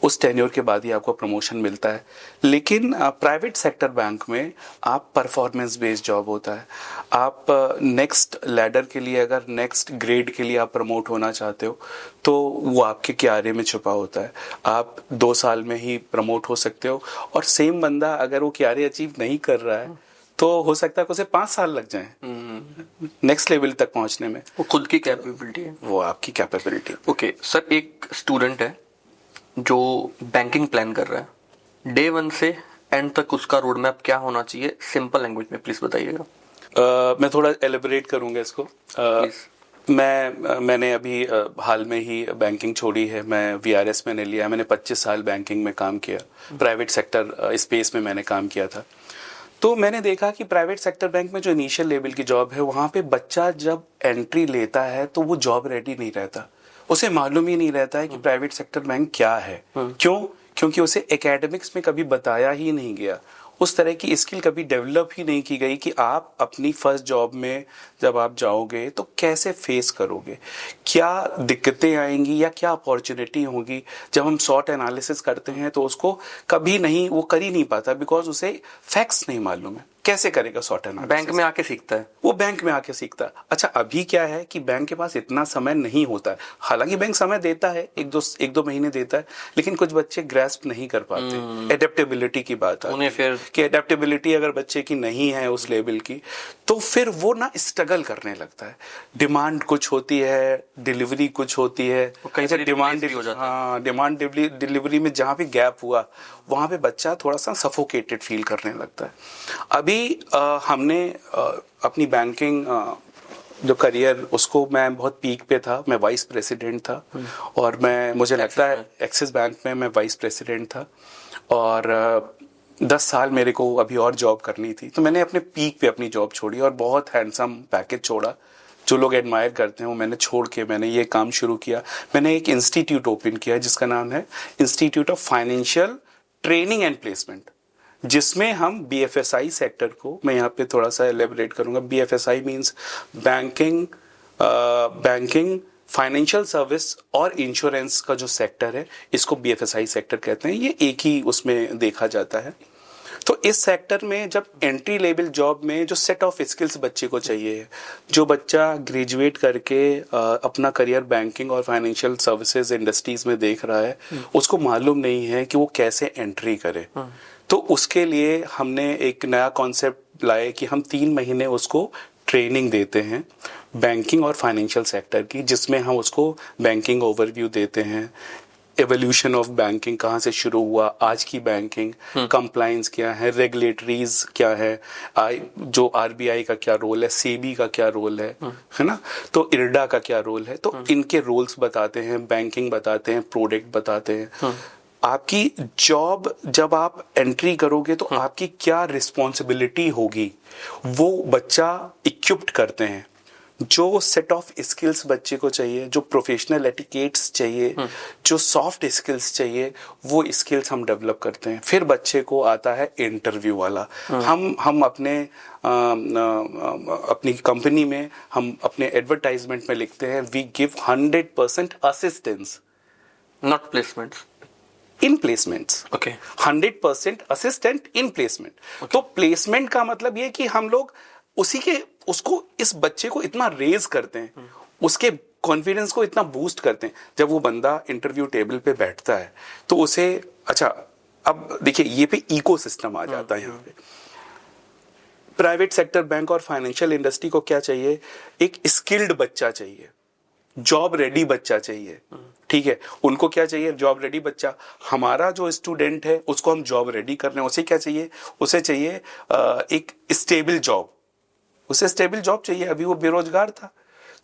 उस टेन्योर के बाद ही आपको प्रमोशन मिलता है। लेकिन प्राइवेट सेक्टर बैंक में आप परफॉर्मेंस बेस्ड जॉब होता है। आप नेक्स्ट लैडर के लिए, अगर नेक्स्ट ग्रेड के लिए आप प्रमोट होना चाहते हो तो वो आपके क्यारे में छुपा होता है। आप 2 साल में ही प्रमोट हो सकते हो, और सेम बंदा अगर वो क्यारे अचीव नहीं कर रहा है तो हो सकता है कि उसे 5 साल लग जाए नेक्स्ट लेवल तक पहुंचने में। वो खुद की कैपेबिलिटी है, वो आपकी कैपेबिलिटी। ओके सर, एक स्टूडेंट है जो बैंकिंग प्लान कर रहा है, डे 1 से एंड तक उसका रोड मैप क्या होना चाहिए, सिंपल लैंग्वेज में प्लीज बताइएगा। मैं थोड़ा एलिबरेट करूंगा इसको। मैंने अभी हाल में ही बैंकिंग छोड़ी है, मैं वीआरएस मैंने लिया। मैंने 25 साल बैंकिंग में काम किया, प्राइवेट सेक्टर स्पेस में मैंने काम किया था। तो मैंने देखा कि प्राइवेट सेक्टर बैंक में जो इनिशियल लेवल की जॉब है, वहाँ पे बच्चा जब एंट्री लेता है तो वो जॉब रेडी नहीं रहता, उसे मालूम ही नहीं रहता है कि प्राइवेट सेक्टर बैंक क्या है। क्यों? क्योंकि उसे एकेडमिक्स में कभी बताया ही नहीं गया, उस तरह की स्किल कभी डेवलप ही नहीं की गई कि आप अपनी फर्स्ट जॉब में जब आप जाओगे तो कैसे फेस करोगे, क्या दिक्कतें आएंगी या क्या अपॉर्चुनिटी होगी। जब हम शॉर्ट एनालिसिस करते हैं तो उसको कभी नहीं, वो कर ही नहीं पाता, बिकॉज उसे फैक्ट्स नहीं मालूम है। कैसे करेगा शॉर्ट एनालिसिस? बैंक में आके सीखता है वो, बैंक में आके सीखता है। अच्छा, अभी क्या है कि बैंक के पास इतना समय नहीं होता है। हालांकि बैंक समय देता है, एक दो महीने देता है, लेकिन कुछ बच्चे ग्रेस्प नहीं कर पाते। एडेप्टेबिलिटी की बात है, उन्हें फिर कि एडेप्टेबिलिटी अगर बच्चे की नहीं है उस लेवल की, तो फिर वो ना स्ट्रगल करने लगता है। डिमांड कुछ होती है, डिलीवरी कुछ होती है, कहीं से डिमांड हो जाता है। हाँ, डिमांड डिलीवरी में जहाँ पे गैप हुआ वहाँ पे बच्चा थोड़ा सा सफोकेटेड फील करने लगता है। अभी हमने अपनी बैंकिंग जो करियर, उसको मैं बहुत पीक पे था, मैं वाइस प्रेसिडेंट था, और मुझे लगता है एक्सिस बैंक में मैं वाइस प्रेसिडेंट था, और 10 साल मेरे को अभी और जॉब करनी थी। तो मैंने अपने पीक पे अपनी जॉब छोड़ी और बहुत हैंडसम पैकेज छोड़ा। जो लोग एडमायर करते हैं वो मैंने छोड़ के मैंने ये काम शुरू किया। मैंने एक इंस्टीट्यूट ओपन किया जिसका नाम है institute of financial training and placement, जिसमें हम BFSI सेक्टर को, मैं यहाँ पे थोड़ा सा एलेबरेट करूंगा। BFSI means banking, financial service और इंश्योरेंस का जो सेक्टर है, इसको BFSI सेक्टर कहते हैं। ये एक ही उसमें देखा जाता है। तो इस सेक्टर में जब एंट्री लेवल जॉब में जो सेट ऑफ स्किल्स बच्चे को चाहिए, जो बच्चा ग्रेजुएट करके अपना करियर बैंकिंग और फाइनेंशियल सर्विसेज इंडस्ट्रीज में देख रहा है, उसको मालूम नहीं है कि वो कैसे एंट्री करे। तो उसके लिए हमने एक नया कॉन्सेप्ट लाए कि हम 3 महीने उसको ट्रेनिंग देते हैं बैंकिंग और फाइनेंशियल सेक्टर की, जिसमें हम उसको बैंकिंग ओवरव्यू देते हैं, एवोल्यूशन ऑफ बैंकिंग कहाँ से शुरू हुआ, आज की बैंकिंग, कंप्लायंस क्या है, रेगुलेटरीज क्या है, जो RBI का क्या रोल है, सेबी का क्या रोल है ना, तो इरडा का क्या रोल है। तो इनके रोल्स बताते हैं, बैंकिंग बताते हैं, प्रोडक्ट बताते हैं। आपकी जॉब जब आप एंट्री करोगे तो आपकी क्या रिस्पॉन्सिबिलिटी होगी, वो बच्चा इक्विप्ड करते हैं। जो सेट ऑफ स्किल्स बच्चे को चाहिए, जो प्रोफेशनल एटिकेट्स चाहिए, जो सॉफ्ट स्किल्स चाहिए, वो स्किल्स हम डेवलप करते हैं। फिर बच्चे को आता है इंटरव्यू वाला। हम अपनी कंपनी में, हम अपने एडवर्टाइजमेंट में लिखते हैं, we give 100% assistance, not placements, in placements. Okay, 100% assistant in placement. तो प्लेसमेंट का मतलब ये कि हम लोग उसको इस बच्चे को इतना रेज करते हैं, उसके कॉन्फिडेंस को इतना बूस्ट करते हैं। जब वो बंदा इंटरव्यू टेबल पे बैठता है तो उसे, अच्छा अब देखिए ये पे इकोसिस्टम आ जाता है। यहाँ पे प्राइवेट सेक्टर बैंक और फाइनेंशियल इंडस्ट्री को क्या चाहिए, एक स्किल्ड बच्चा चाहिए, जॉब रेडी बच्चा चाहिए। ठीक है, उनको क्या चाहिए, जॉब रेडी बच्चा। हमारा जो स्टूडेंट है उसको हम जॉब रेडी कर रहे हैं, उसे क्या चाहिए, उसे चाहिए एक स्टेबल जॉब, उसे स्टेबल जॉब चाहिए। अभी वो बेरोजगार था,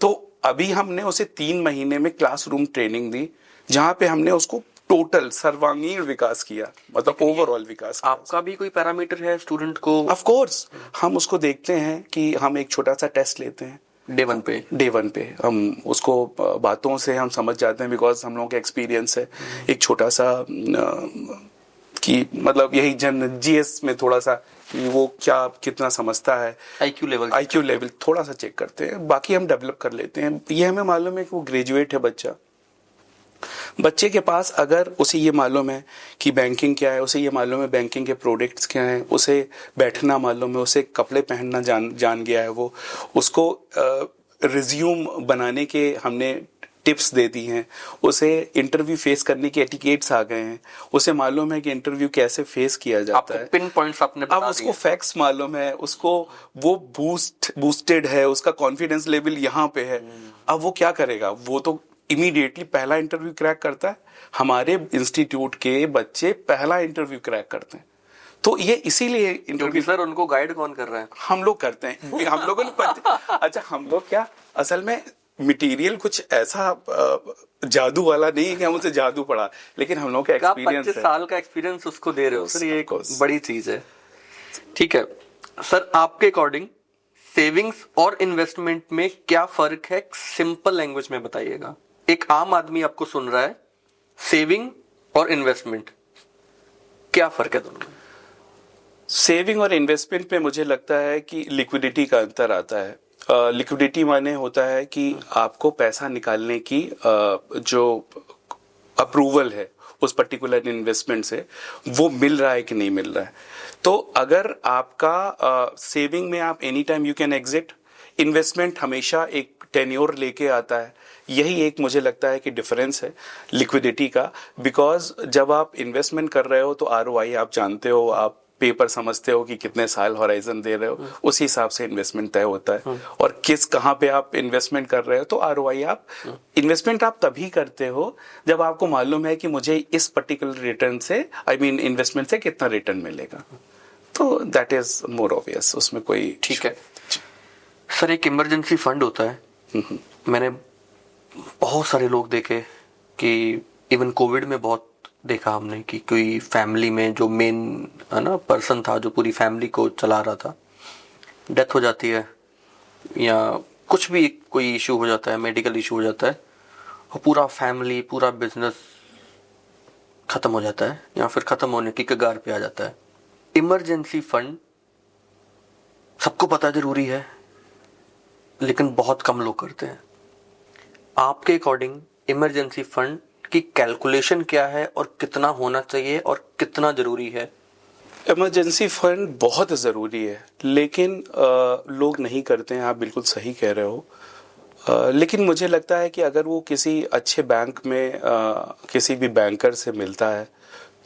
तो अभी हमने उसे 3 महीने में क्लासरूम ट्रेनिंग दी, जहां पे हमने उसको टोटल सर्वांगीण विकास किया, मतलब ओवरऑल विकास किया। आपका भी कोई पैरामीटर है स्टूडेंट को? ऑफ कोर्स, हम उसको देखते हैं कि हम एक छोटा सा टेस्ट लेते हैं डे वन पे हम उसको बातों से हम समझ जाते हैं, बिकॉज हम लोगों का एक्सपीरियंस है। एक छोटा सा कि मतलब यही GS में थोड़ा सा कि वो क्या कितना समझता है, IQ लेवल थोड़ा सा चेक करते हैं, बाकी हम डेवलप कर लेते हैं। ये हमें मालूम है कि वो ग्रेजुएट है बच्चे के पास, अगर उसे ये मालूम है कि बैंकिंग क्या है, उसे ये मालूम है बैंकिंग के प्रोडक्ट्स क्या हैं, उसे बैठना मालूम है, उसे कपड़े पहनना जान गया है, वो उसको रिज्यूम बनाने के हमने टिप्स दे दी हैं, उसे इंटरव्यू फेस करने के एटिकेट्स आ गए हैं, उसे मालूम है कि इंटरव्यू कैसे फेस किया जाता है, पिन पॉइंट्स आपने बता अब उसको फैक्ट्स मालूम है, उसको वो बूस्टेड है, उसका कॉन्फिडेंस लेवल यहाँ पे है। अब वो क्या करेगा, वो तो इमीडिएटली पहला इंटरव्यू क्रैक करता है। हमारे इंस्टीट्यूट के बच्चे पहला इंटरव्यू क्रैक करते हैं। तो ये इसीलिए इंटरव्यू, सर उनको गाइड कौन कर रहा है? हम लोग करते हैं। हम लोगों ने अच्छा, हम लोग क्या, असल में मटेरियल कुछ ऐसा जादू वाला नहीं है कि हम उसे जादू पड़ा, लेकिन हम लोग का एक्सपीरियंस है। 25 साल का एक्सपीरियंस उसको दे रहे हो सर, ये एक बड़ी चीज है। ठीक है सर, आपके अकॉर्डिंग सेविंग्स और इन्वेस्टमेंट में क्या फर्क है, सिंपल लैंग्वेज में बताइएगा। एक आम आदमी आपको सुन रहा है, सेविंग और इन्वेस्टमेंट क्या फर्क है दोनों में? सेविंग और इन्वेस्टमेंट में मुझे लगता है कि लिक्विडिटी का अंतर आता है। लिक्विडिटी माने होता है कि आपको पैसा निकालने की जो अप्रूवल है उस पर्टिकुलर इन्वेस्टमेंट से, वो मिल रहा है कि नहीं मिल रहा है। तो अगर आपका सेविंग में आप any time you can exit, investment हमेशा एक टेन्योर लेके आता है। यही एक मुझे लगता है कि डिफरेंस है लिक्विडिटी का, बिकॉज जब आप इन्वेस्टमेंट कर रहे हो तो आरओआई आप जानते हो, आप पेपर समझते हो कि कितने साल होराइजन दे रहे हो, उसी हिसाब से इन्वेस्टमेंट तय होता है। और किस कहाँ पे आप इन्वेस्टमेंट कर रहे हो, तो आरओआई आप इन्वेस्टमेंट आप तभी करते हो जब आपको मालूम है कि मुझे इस पर्टिकुलर रिटर्न से, आई मीन इन्वेस्टमेंट से कितना रिटर्न मिलेगा। तो दैट इज मोर ऑब्वियस, उसमें कोई ठीक है सर। एक इमरजेंसी फंड होता है, मैंने बहुत सारे लोग देखे कि इवन कोविड में बहुत देखा हमने कि कोई फैमिली में जो मेन है ना पर्सन था, जो पूरी फैमिली को चला रहा था, डेथ हो जाती है या कुछ भी कोई इशू हो जाता है, मेडिकल इशू हो जाता है, और पूरा फैमिली पूरा बिजनेस खत्म हो जाता है या फिर खत्म होने की कगार पे आ जाता है। इमरजेंसी फंड सबको पता जरूरी है, लेकिन बहुत कम लोग करते हैं। आपके अकॉर्डिंग इमरजेंसी फंड की कैलकुलेशन क्या है और कितना होना चाहिए और कितना जरूरी है? इमरजेंसी फंड बहुत ज़रूरी है, लेकिन लोग नहीं करते हैं। आप बिल्कुल सही कह रहे हो। लेकिन मुझे लगता है कि अगर वो किसी अच्छे बैंक में किसी भी बैंकर से मिलता है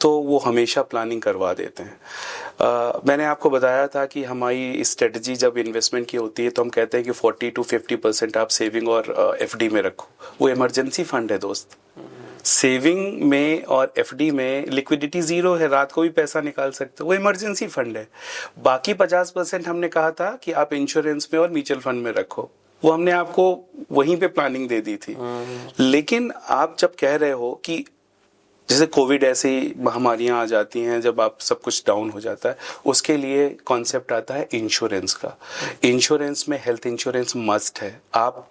तो वो हमेशा प्लानिंग करवा देते हैं। मैंने आपको बताया था कि हमारी स्ट्रेटजी जब इन्वेस्टमेंट की होती है तो हम कहते हैं कि 40 to 50% आप सेविंग और एफडी में रखो। वो इमरजेंसी फंड है दोस्त। सेविंग में और एफडी में लिक्विडिटी जीरो है, रात को भी पैसा निकाल सकते हो, वो इमरजेंसी फंड है। बाकी 50% हमने कहा था कि आप इंश्योरेंस में और म्यूचुअल फंड में रखो, वो हमने आपको वहीं पे प्लानिंग दे दी थी। लेकिन आप जब कह रहे हो कि जैसे कोविड ऐसी महामारियां आ जाती हैं, जब आप सब कुछ डाउन हो जाता है, उसके लिए कॉन्सेप्ट आता है इंश्योरेंस का। इंश्योरेंस में हेल्थ इंश्योरेंस मस्ट है। आप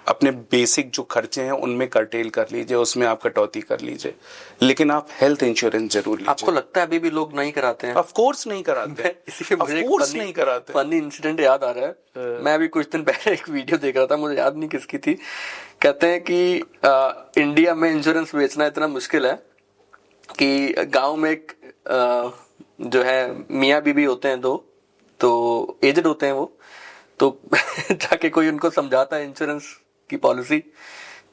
अपने बेसिक जो खर्चे हैं उनमें कर्टेल कर लीजिए, उसमें आप कटौती कर लीजिए, लेकिन आप हेल्थ इंश्योरेंस जरूर लीजिए। आपको लगता है अभी भी लोग नहीं कराते हैं? ऑफ कोर्स नहीं कराते, नहीं कराते। फनी इंसिडेंट याद आ रहा है। मैं अभी कुछ दिन पहले एक वीडियो देख रहा था, मुझे याद नहीं किसकी थी। कहते हैं कि इंडिया में इंश्योरेंस बेचना इतना मुश्किल है कि गांव में एक जो है मियाँ बीबी होते हैं दो, तो एजेड होते हैं वो, तो जाके कोई उनको समझाता है इंश्योरेंस की पॉलिसी,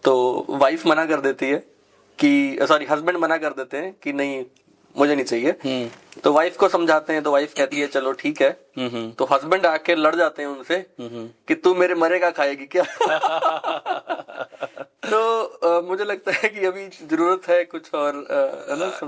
तो वाइफ मना कर देती है कि सॉरी हस्बैंड मना कर देते हैं कि नहीं मुझे नहीं चाहिए। तो वाइफ को समझाते हैं, तो वाइफ कहती है चलो ठीक है। तो हस्बैंड आके लड़ जाते हैं उनसे कि तू मेरे मरेगा खाएगी क्या। तो मुझे लगता है कि अभी जरूरत है कुछ और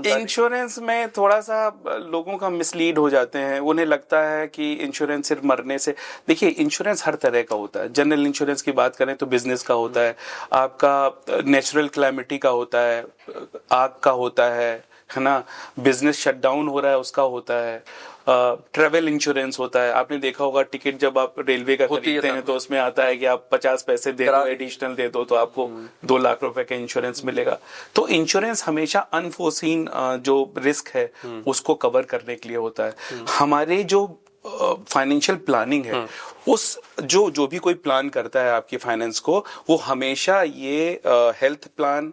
इंश्योरेंस में थोड़ा सा लोगों का मिसलीड हो जाते हैं। उन्हें लगता है कि इंश्योरेंस सिर्फ मरने से, देखिए इंश्योरेंस हर तरह का होता है। जनरल इंश्योरेंस की बात करें तो बिजनेस का होता है, आपका नेचुरल क्लैमिटी का होता है, आग का होता है ना, बिजनेस शटडाउन हो रहा है उसका होता है, ट्रेवल इंश्योरेंस होता है। आपने देखा होगा टिकट जब आप रेलवे का खरीदते हैं तो उसमें आता है कि आप 50 पैसे दे दो, एडिशनल दे दो तो आपको 2 लाख रुपए का इंश्योरेंस मिलेगा। तो इंश्योरेंस हमेशा अनफोर्सीन जो रिस्क है उसको कवर करने के लिए होता है। हमारे जो फाइनेंशियल प्लानिंग है, उस जो भी कोई प्लान करता है आपकी फाइनेंस को, वो हमेशा ये हेल्थ प्लान,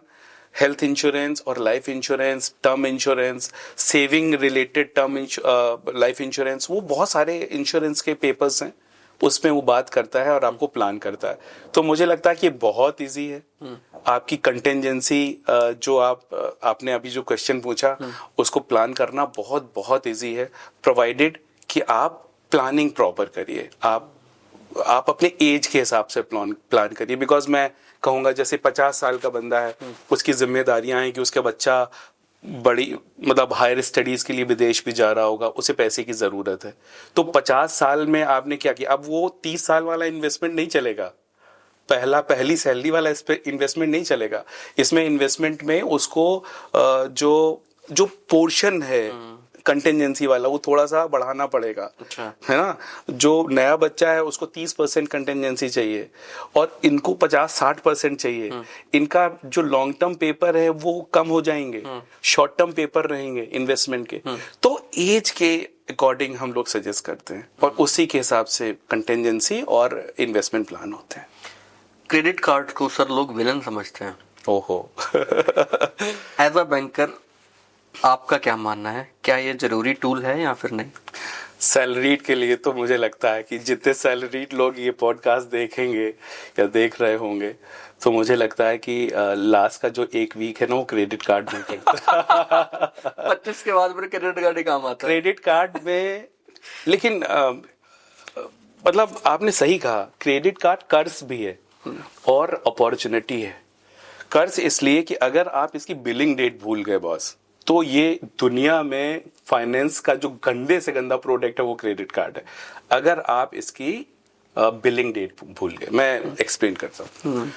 हेल्थ इंश्योरेंस और life insurance, term insurance, saving related term life insurance, वो बहुत सारे इंश्योरेंस के पेपर्स हैं, उसमें वो बात करता है और आपको प्लान करता है। तो मुझे लगता है कि बहुत इजी है। आपकी कंटेंजेंसी जो आपने अभी जो क्वेश्चन पूछा, उसको प्लान करना बहुत बहुत इजी है, प्रोवाइडेड कि आप प्लानिंग प्रॉपर करिए। आप अपने एज के हिसाब से प्लान करिए। बिकॉज मैं कहूंगा जैसे 50 साल का बंदा है, उसकी जिम्मेदारियां हैं कि उसका बच्चा बड़ी मतलब हायर स्टडीज के लिए विदेश भी जा रहा होगा, उसे पैसे की जरूरत है। तो 50 साल में आपने क्या किया, अब वो 30 साल वाला इन्वेस्टमेंट नहीं चलेगा, पहली सैलरी वाला इन्वेस्टमेंट नहीं चलेगा। इसमें इन्वेस्टमेंट में उसको जो पोर्शन है कंटिजेंसी वाला, वो थोड़ा सा बढ़ाना पड़ेगा। अच्छा। है ना, जो नया बच्चा है उसको 30% कंटिजेंसी चाहिए और इनको 50-60% चाहिए। इनका जो लॉन्ग टर्म पेपर है वो कम हो जाएंगे, शॉर्ट टर्म पेपर रहेंगे इन्वेस्टमेंट के। तो एज के अकॉर्डिंग हम लोग सजेस्ट करते हैं और उसी के हिसाब से कंटिजेंसी और इन्वेस्टमेंट प्लान होते हैं। क्रेडिट कार्ड को सर लोग विलन समझते हैं। ओहो। एज अ बैंकर आपका क्या मानना है, क्या ये जरूरी टूल है या फिर नहीं? सैलरीड के लिए तो मुझे लगता है कि जितने सैलरीड लोग ये पॉडकास्ट देखेंगे या देख रहे होंगे, तो मुझे लगता है कि लास्ट का जो एक वीक है ना वो क्रेडिट कार्ड में करता 25 के बाद फिर क्रेडिट कार्ड ही काम आता है। क्रेडिट कार्ड में, लेकिन मतलब आपने सही कहा, क्रेडिट कार्ड कर्ज भी है और अपॉर्चुनिटी है। कर्ज इसलिए कि अगर आप इसकी बिलिंग डेट भूल गए बॉस, तो ये दुनिया में फाइनेंस का जो गंदे से गंदा प्रोडक्ट है वो क्रेडिट कार्ड है। अगर आप इसकी बिलिंग डेट भूल गए, मैं एक्सप्लेन करता हूँ।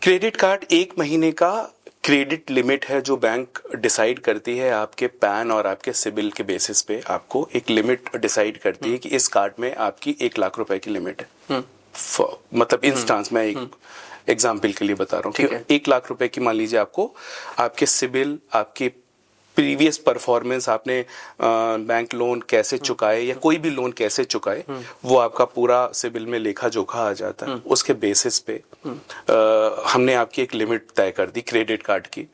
क्रेडिट कार्ड 1 महीने का क्रेडिट लिमिट है जो बैंक डिसाइड करती है आपके पैन और आपके सिबिल के बेसिस पे। आपको एक लिमिट डिसाइड करती है कि इस कार्ड में आपकी 1 लाख रुपए की लिमिट है। मतलब इंस्टांस में एक एग्जाम्पल के लिए बता रहा हूँ कि 1 लाख रुपए की मान लीजिए आपको, आपके सिबिल, आपके प्रीवियस परफॉर्मेंस, आपने बैंक लोन कैसे चुकाए या कोई भी लोन कैसे चुकाए, वो आपका पूरा सिबिल में लेखा जोखा आ जाता है। उसके बेसिस पे हमने आपकी एक लिमिट तय कर दी क्रेडिट कार्ड की।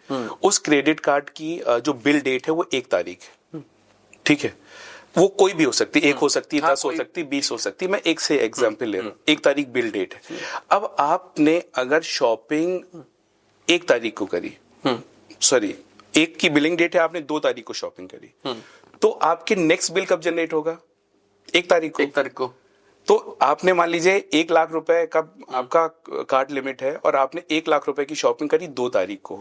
उस क्रेडिट कार्ड की जो बिल डेट है वो 1 तारीख है। ठीक है, वो कोई भी हो सकती है, 1 हो सकती है, 10 हो सकती है, 20 हो सकती है। मैं एक से एग्जाम्पल ले रहा हूँ। 1 तारीख बिल डेट है। अब आपने अगर शॉपिंग 1 तारीख को करी, सॉरी 1 की बिलिंग डेट है, आपने 2 तारीख को शॉपिंग करी, तो आपके नेक्स्ट बिल कब जनरेट होगा? 1 तारीख को। 1 तारीख को। तो आपने मान लीजिए 1 लाख रुपए का आपका कार्ड लिमिट है और आपने 1 लाख रुपए की शॉपिंग करी 2 तारीख को।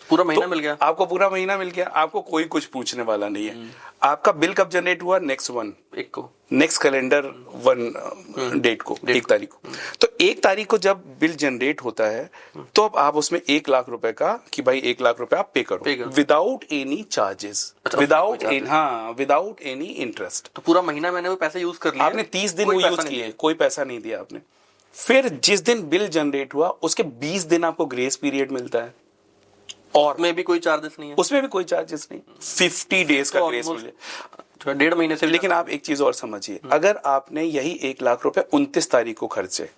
पूरा महीना तो मिल गया आपको, पूरा महीना मिल गया, आपको कोई कुछ पूछने वाला नहीं है। आपका बिल कब जनरेट हुआ? नेक्स्ट 1 को, नेक्स्ट कैलेंडर 1 डेट को, 1 तारीख को। तो 1 तारीख को जब बिल जनरेट होता है तो अब आप उसमें 1 लाख रुपए का, कि भाई 1 लाख रुपए आप पे करो without any charges, without any interest. तो पूरा महीना मैंने वो पैसे यूज कर लिए, आपने 30 दिन वो यूज किए, कोई पैसा नहीं दिया आपने। फिर जिस दिन बिल जनरेट हुआ उसके 20 दिन आपको ग्रेस पीरियड मिलता है और उसमें भी कोई चार्जेस नहीं है। उसमें भी कोई चार्जेस नहीं, 50 डेज का ग्रेस पीरियड, 1.5 महीने से। लेकिन आप एक चीज और समझिए, अगर आपने यही 1 लाख रुपए 29 तारीख को खर्चे,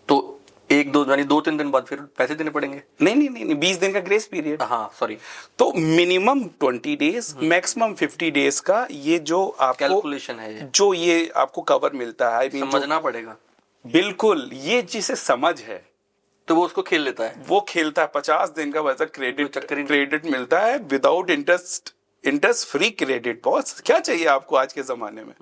तो 2-3 दिन बाद फिर पैसे देने पड़ेंगे। नहीं, 20 दिन का ग्रेस पीरियड। हाँ सॉरी। तो मिनिमम 20 डेज, मैक्सिमम 50 डेज का ये जो आपको कैलकुलेशन है, ये जो ये आपको कवर मिलता है, समझना पड़ेगा। बिल्कुल, ये जिसे समझ है तो वो उसको खेल लेता है, वो खेलता है। 50 दिन का वैसा क्रेडिट मिलता है without interest free credit. Boss क्या चाहिए आपको आज के जमाने में?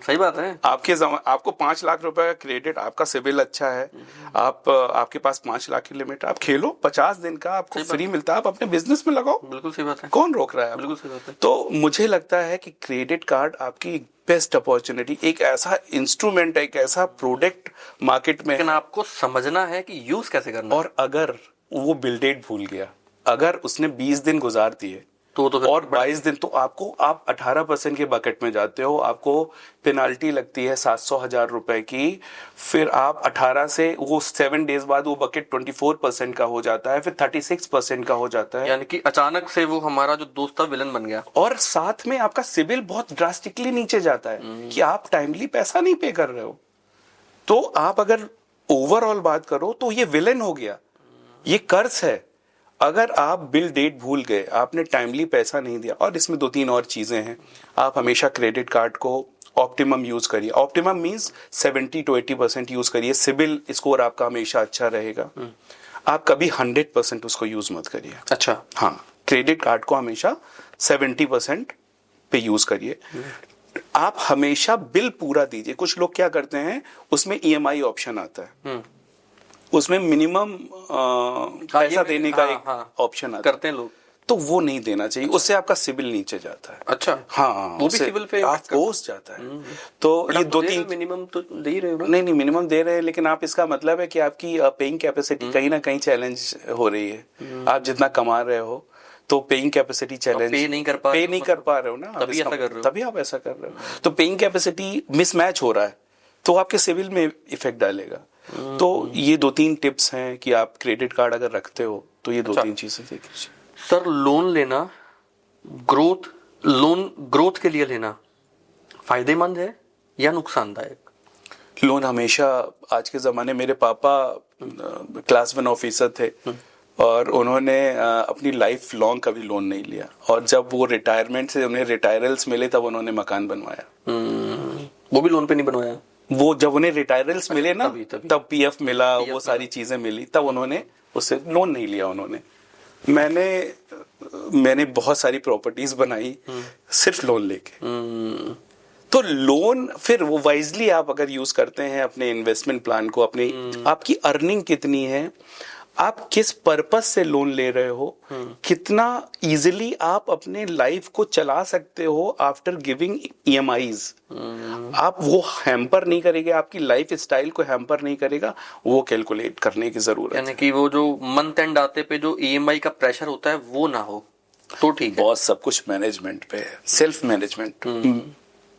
सही बात है। आपको 5 लाख रुपए का क्रेडिट, आपका सिबिल अच्छा है, आपके पास 5 लाख की लिमिट, आप खेलो, 50 दिन का आपको फ्री मिलता है, आप अपने बिजनेस में लगाओ। बिल्कुल सही बात है। कौन रोक रहा है? बिल्कुल सही बात है। तो मुझे लगता है कि क्रेडिट कार्ड आपकी बेस्ट अपॉर्चुनिटी, एक ऐसा इंस्ट्रूमेंट है, एक ऐसा प्रोडक्ट मार्केट में, लेकिन आपको समझना है कि यूज कैसे करना। और अगर वो बिल डेट भूल गया, अगर उसने 20 दिन गुजार दिए तो और 22 दिन, तो आप 18% के बकेट में जाते हो। आपको पेनाल्टी लगती है 700,000 रुपए की। फिर आप 18 से वो 7 डेज बाद वो बकेट 24% का हो जाता है, फिर 36% का हो जाता है। यानी कि अचानक से वो हमारा जो दोस्त था विलन बन गया। और साथ में आपका सिबिल बहुत ड्रास्टिकली नीचे जाता है कि आप टाइमली पैसा नहीं पे कर रहे हो। तो आप अगर ओवरऑल बात करो तो ये विलन हो गया, ये कर्ज है। अगर आप बिल डेट भूल गए, आपने टाइमली पैसा नहीं दिया, और इसमें 2-3 और चीजें हैं। आप हमेशा क्रेडिट कार्ड को ऑप्टिमम यूज करिए। ऑप्टिमम मींस 70 to 80% यूज करिए। सिबिल स्कोर आपका हमेशा अच्छा रहेगा। आप कभी 100% उसको यूज मत करिए। अच्छा, हाँ, क्रेडिट कार्ड को हमेशा 70% पे यूज करिए। आप हमेशा बिल पूरा दीजिए। कुछ लोग क्या करते हैं, उसमें EMI ऑप्शन आता है, उसमें मिनिमम पैसा देने का एक ऑप्शन आता करते हैं लोग, तो वो नहीं देना चाहिए। उससे आपका सिबिल नीचे जाता है। अच्छा, हाँ, वो भी सिबिल पे ऑफकोर्स जाता है। तो ये 2-3 मिनिमम तो दे ही रहे हो। नहीं, मिनिमम दे रहे हैं, लेकिन आप, इसका मतलब है कि आपकी पेइंग कैपेसिटी कहीं ना कहीं चैलेंज हो रही है। आप जितना कमा रहे हो तो पेइंग कैपेसिटी चैलेंज, पे नहीं कर पा रहे हो, नहीं कर पा रहे हो ना, तभी ऐसा कर रहे हो। तभी आप ऐसा कर रहे हो। तो पेइंग कैपेसिटी मिसमैच हो रहा है, तो आपके सिविल में इफेक्ट डालेगा। तो ये 2-3 टिप्स हैं कि आप क्रेडिट कार्ड अगर रखते हो तो ये 2-3 चीजें देखिए। सर लोन लेना, ग्रोथ के लिए लेना फायदेमंद है या नुकसानदायक? लोन हमेशा, आज के ज़माने, मेरे पापा क्लास 1 ऑफिसर थे और उन्होंने अपनी लाइफ लॉन्ग कभी लोन नहीं लिया, और जब वो रिटायरमेंट से उन्हें रिटायरल्स मिले तब उन्होंने मकान बनवाया। वो भी लोन पे नहीं बनवाया? वो जब उन्हें रिटायरल्स मिले ना, तभी। तब पीएफ मिला, वो सारी चीजें मिली, तब उन्होंने उससे लोन नहीं लिया उन्होंने। मैंने बहुत सारी प्रॉपर्टीज बनाई सिर्फ लोन लेके। तो लोन फिर वो वाइजली आप अगर यूज करते हैं अपने इन्वेस्टमेंट प्लान को, अपने आपकी अर्निंग कितनी है, आप किस पर्पस से लोन ले रहे हो, कितना इजीली आप अपने लाइफ को चला सकते हो आफ्टर गिविंग ईएमआईज, आप वो हैम्पर नहीं करेगा, आपकी लाइफ स्टाइल को हैम्पर नहीं करेगा, वो कैलकुलेट करने की जरूरत है। यानी कि वो जो मंथ एंड आते पे जो ईएमआई का प्रेशर होता है वो ना हो तो ठीक है। बहुत सब कुछ मैनेजमेंट पे है, सेल्फ मैनेजमेंट,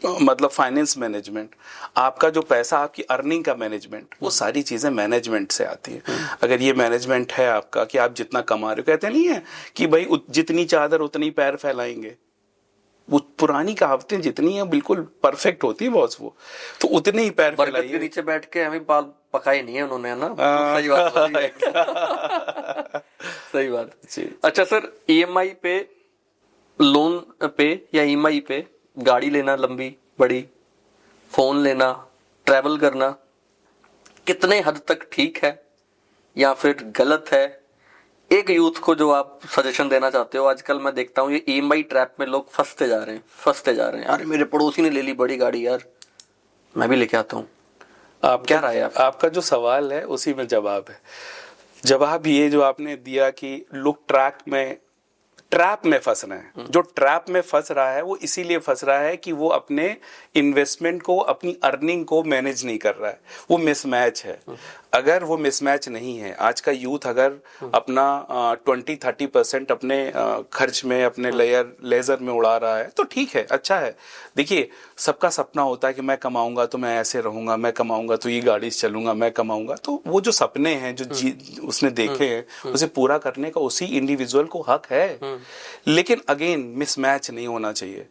मतलब फाइनेंस मैनेजमेंट, आपका जो पैसा, आपकी अर्निंग का मैनेजमेंट, वो सारी चीजें मैनेजमेंट से आती है। अगर ये मैनेजमेंट है आपका कि आप जितना कमा रहे हो, कहते नहीं है कि भाई जितनी चादर उतनी पैर फैलाएंगे, वो पुरानी कहावतें जितनी है बिल्कुल परफेक्ट होती है बॉस, वो तो उतने ही पैर बरगद के फैलाइए। नीचे बैठ के हमें बाल पकाए नहीं है उन्होंने, है ना? सही बात बोली है। सही बात। अच्छा सर, ईएमआई पे, लोन पे या ईएमआई पे गाड़ी लेना लंबी बड़ी, फोन लेना, ट्रैवल करना कितने हद तक ठीक है या फिर गलत है? एक यूथ को जो आप सजेशन देना चाहते हो। आजकल मैं देखता हूँ ये ईएमआई ट्रैप में लोग फंसते जा रहे हैं। अरे मेरे पड़ोसी ने ले ली बड़ी गाड़ी, यार मैं भी लेके आता हूँ। आप क्या राय है आपका जो सवाल है उसी में जवाब है। जवाब ये जो आपने दिया कि लोग ट्रैप में फंस रहे हैं। जो ट्रैप में फंस रहा है वो इसीलिए फंस रहा है कि वो अपने इन्वेस्टमेंट को, अपनी अर्निंग को मैनेज नहीं कर रहा है, वो मिसमैच है। अगर वो मिसमैच नहीं है, आज का यूथ अगर अपना 20-30% अपने खर्च में, अपने लेजर में उड़ा रहा है तो ठीक है, अच्छा है। देखिए, सबका सपना होता है कि मैं कमाऊंगा तो मैं ऐसे रहूंगा, मैं कमाऊंगा तो ये गाड़ी से चलूंगा, मैं कमाऊंगा तो वो जो सपने हैं, जो उसने देखे हैं, उसे पूरा करने का उसी इंडिविजुअल को हक है। लेकिन अगेन मिसमैच नहीं होना चाहिए।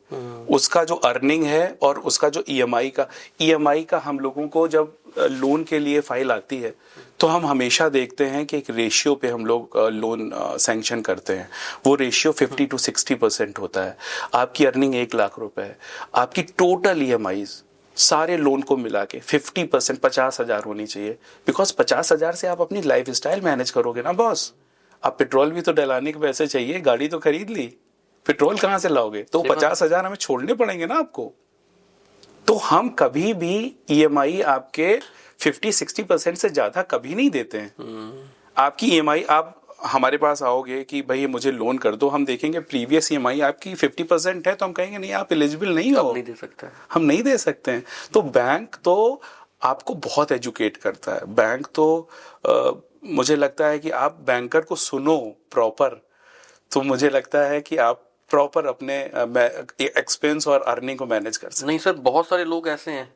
उसका जो अर्निंग है और उसका जो ईएमआई का हम लोगों को जब लोन के लिए फाइल आती है तो हम हमेशा देखते हैं कि एक रेशियो पे हम लोग लोन सैंक्शन करते हैं। वो रेशियो 50 to 60% होता है। आपकी अर्निंग 1 लाख रुपए है, आपकी टोटल ईएमआईज सारे लोन को मिला के 50% 50,000 होनी चाहिए। बिकॉज 50,000 से आप अपनी लाइफ स्टाइल मैनेज करोगे ना बॉस। आप पेट्रोल भी तो डलाने के पैसे चाहिए, गाड़ी तो खरीद ली, पेट्रोल कहाँ से लाओगे? तो 50,000 हमें छोड़ने पड़ेंगे ना आपको। तो हम कभी भी ईएमआई आपके 50-60% से ज्यादा कभी नहीं देते हैं। आपकी ईएमआई, आप हमारे पास आओगे कि भाई मुझे लोन कर दो, हम देखेंगे प्रीवियस ईएमआई आपकी 50% है तो हम कहेंगे नहीं, आप एलिजिबल नहीं हो, नहीं दे सकते, हम नहीं दे सकते हैं। तो बैंक तो आपको बहुत एजुकेट करता है। बैंक तो मुझे लगता है कि आप बैंकर को सुनो प्रॉपर, तो मुझे लगता है कि आप प्रॉपर अपने एक्सपेंस और अर्निंग को मैनेज कर सकते। नहीं सर, बहुत सारे लोग ऐसे हैं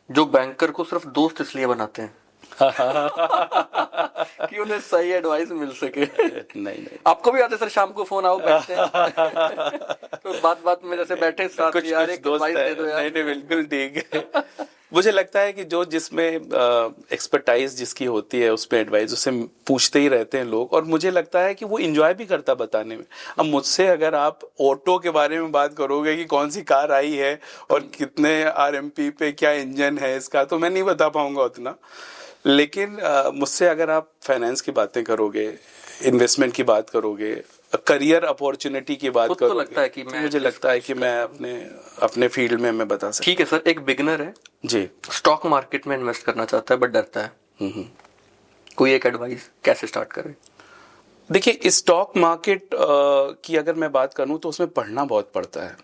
जो बैंकर को सिर्फ दोस्त इसलिए बनाते हैं कि उन्हें सही एडवाइस मिल सके। नहीं, आपको भी आते सर, शाम को फोन आओ, बैठते हैं तो बात में जैसे बैठे साथ, कुछ यार एक एडवाइस दे दो यार। नहीं, बिल्कुल ठीक है। मुझे लगता है कि जो जिसमें एक्सपर्टाइज जिसकी होती है उसमें एडवाइस उससे पूछते ही रहते हैं लोग, और मुझे लगता है कि वो एंजॉय भी करता बताने में। अब मुझसे अगर आप ऑटो के बारे में बात करोगे कि कौन सी कार आई है और कितने आरएमपी पे क्या इंजन है इसका, तो मैं नहीं बता पाऊंगा उतना। लेकिन मुझसे अगर आप फाइनेंस की बातें करोगे, इन्वेस्टमेंट की बात करोगे, करियर अपॉर्चुनिटी की बात करोगे, तो लगता है कि मुझे लगता है कि मैं अपने फील्ड में मैं बता सकता। ठीक है सर, एक बिगनर है जी, स्टॉक मार्केट में इन्वेस्ट करना चाहता है बट डरता है, कोई एक एडवाइस कैसे स्टार्ट करें? देखिए, स्टॉक मार्केट की अगर मैं बात करूं तो उसमें पढ़ना बहुत पड़ता है।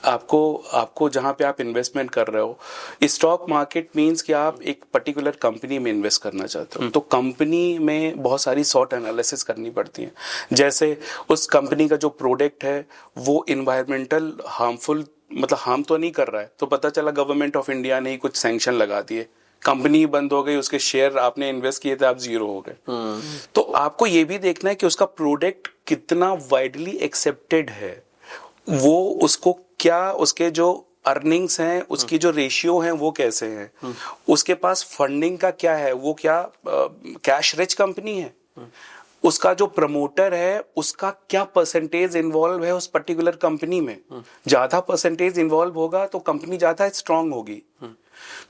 आपको जहां पे आप इन्वेस्टमेंट कर रहे हो, स्टॉक मार्केट मींस कि आप एक पर्टिकुलर कंपनी में इन्वेस्ट करना चाहते हो, तो कंपनी में बहुत सारी सॉट एनालिसिस करनी पड़ती है। जैसे उस कंपनी का जो प्रोडक्ट है वो इन्वायरमेंटल हार्मफुल, मतलब हार्म तो नहीं कर रहा है, तो पता चला गवर्नमेंट ऑफ इंडिया ने ही कुछ सैंक्शन लगा दिए, कंपनी बंद हो गई, उसके शेयर आपने इन्वेस्ट किए थे आप जीरो हो गए। तो आपको ये भी देखना है कि उसका प्रोडक्ट कितना वाइडली एक्सेप्टेड है, वो उसको क्या, उसके जो अर्निंग्स हैं, उसकी जो रेशियो हैं वो कैसे हैं, उसके पास फंडिंग का क्या है, वो क्या कैश रिच कंपनी है, उसका जो प्रमोटर है उसका क्या परसेंटेज इन्वॉल्व है उस पर्टिकुलर कंपनी में, ज्यादा परसेंटेज इन्वॉल्व होगा तो कंपनी ज्यादा स्ट्रांग होगी।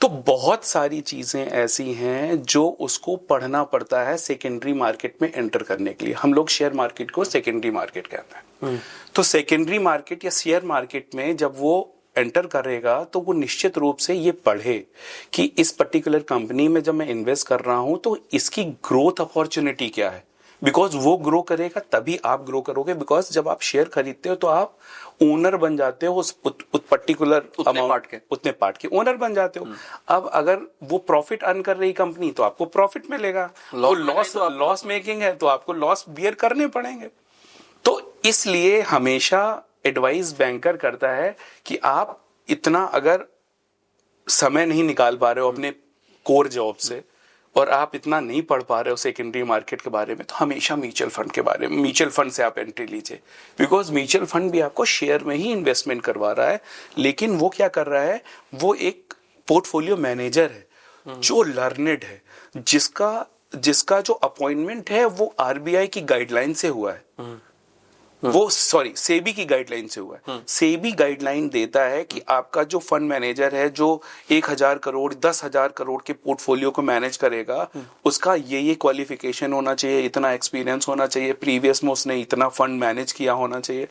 तो बहुत सारी चीजें ऐसी हैं जो उसको पढ़ना पड़ता है सेकेंडरी मार्केट में एंटर करने के लिए। हम लोग शेयर मार्केट को सेकेंडरी मार्केट कहते हैं। तो सेकेंडरी मार्केट या शेयर मार्केट में जब वो एंटर करेगा तो वो निश्चित रूप से ये पढ़े कि इस पर्टिकुलर कंपनी में जब मैं इन्वेस्ट कर रहा हूं तो इसकी ग्रोथ अपॉर्चुनिटी क्या है, बिकॉज वो ग्रो करेगा तभी आप ग्रो करोगे। बिकॉज जब आप शेयर खरीदते हो तो आप ओनर बन जाते हो उस पर्टिकुलर उतने पार्ट के ओनर बन जाते हो। अब अगर वो प्रॉफिट अर्न कर रही कंपनी तो आपको प्रॉफिट मिलेगा, वो लॉस मेकिंग है तो आपको लॉस बियर करने पड़ेंगे। तो इसलिए हमेशा एडवाइस बैंकर करता है कि आप इतना अगर समय नहीं निकाल पा रहे हो अपने कोर जॉब से और आप इतना नहीं पढ़ पा रहे हो सेकेंडरी मार्केट के बारे में, तो हमेशा म्यूचुअल फंड के बारे में, म्यूचुअल फंड से आप एंट्री लीजिए। बिकॉज म्यूचुअल फंड भी आपको शेयर में ही इन्वेस्टमेंट करवा रहा है, लेकिन वो क्या कर रहा है, वो एक पोर्टफोलियो मैनेजर है जो लर्नेड है, जिसका जो अपॉइंटमेंट है वो आरबीआई की गाइडलाइन से हुआ है, वो सेबी की गाइडलाइन से हुआ है। सेबी गाइडलाइन देता है कि आपका जो फंड मैनेजर है जो 1000 करोड़ 10,000 करोड़ के पोर्टफोलियो को मैनेज करेगा, उसका ये क्वालिफिकेशन होना चाहिए, इतना एक्सपीरियंस होना चाहिए, प्रीवियस में उसने इतना फंड मैनेज किया होना चाहिए।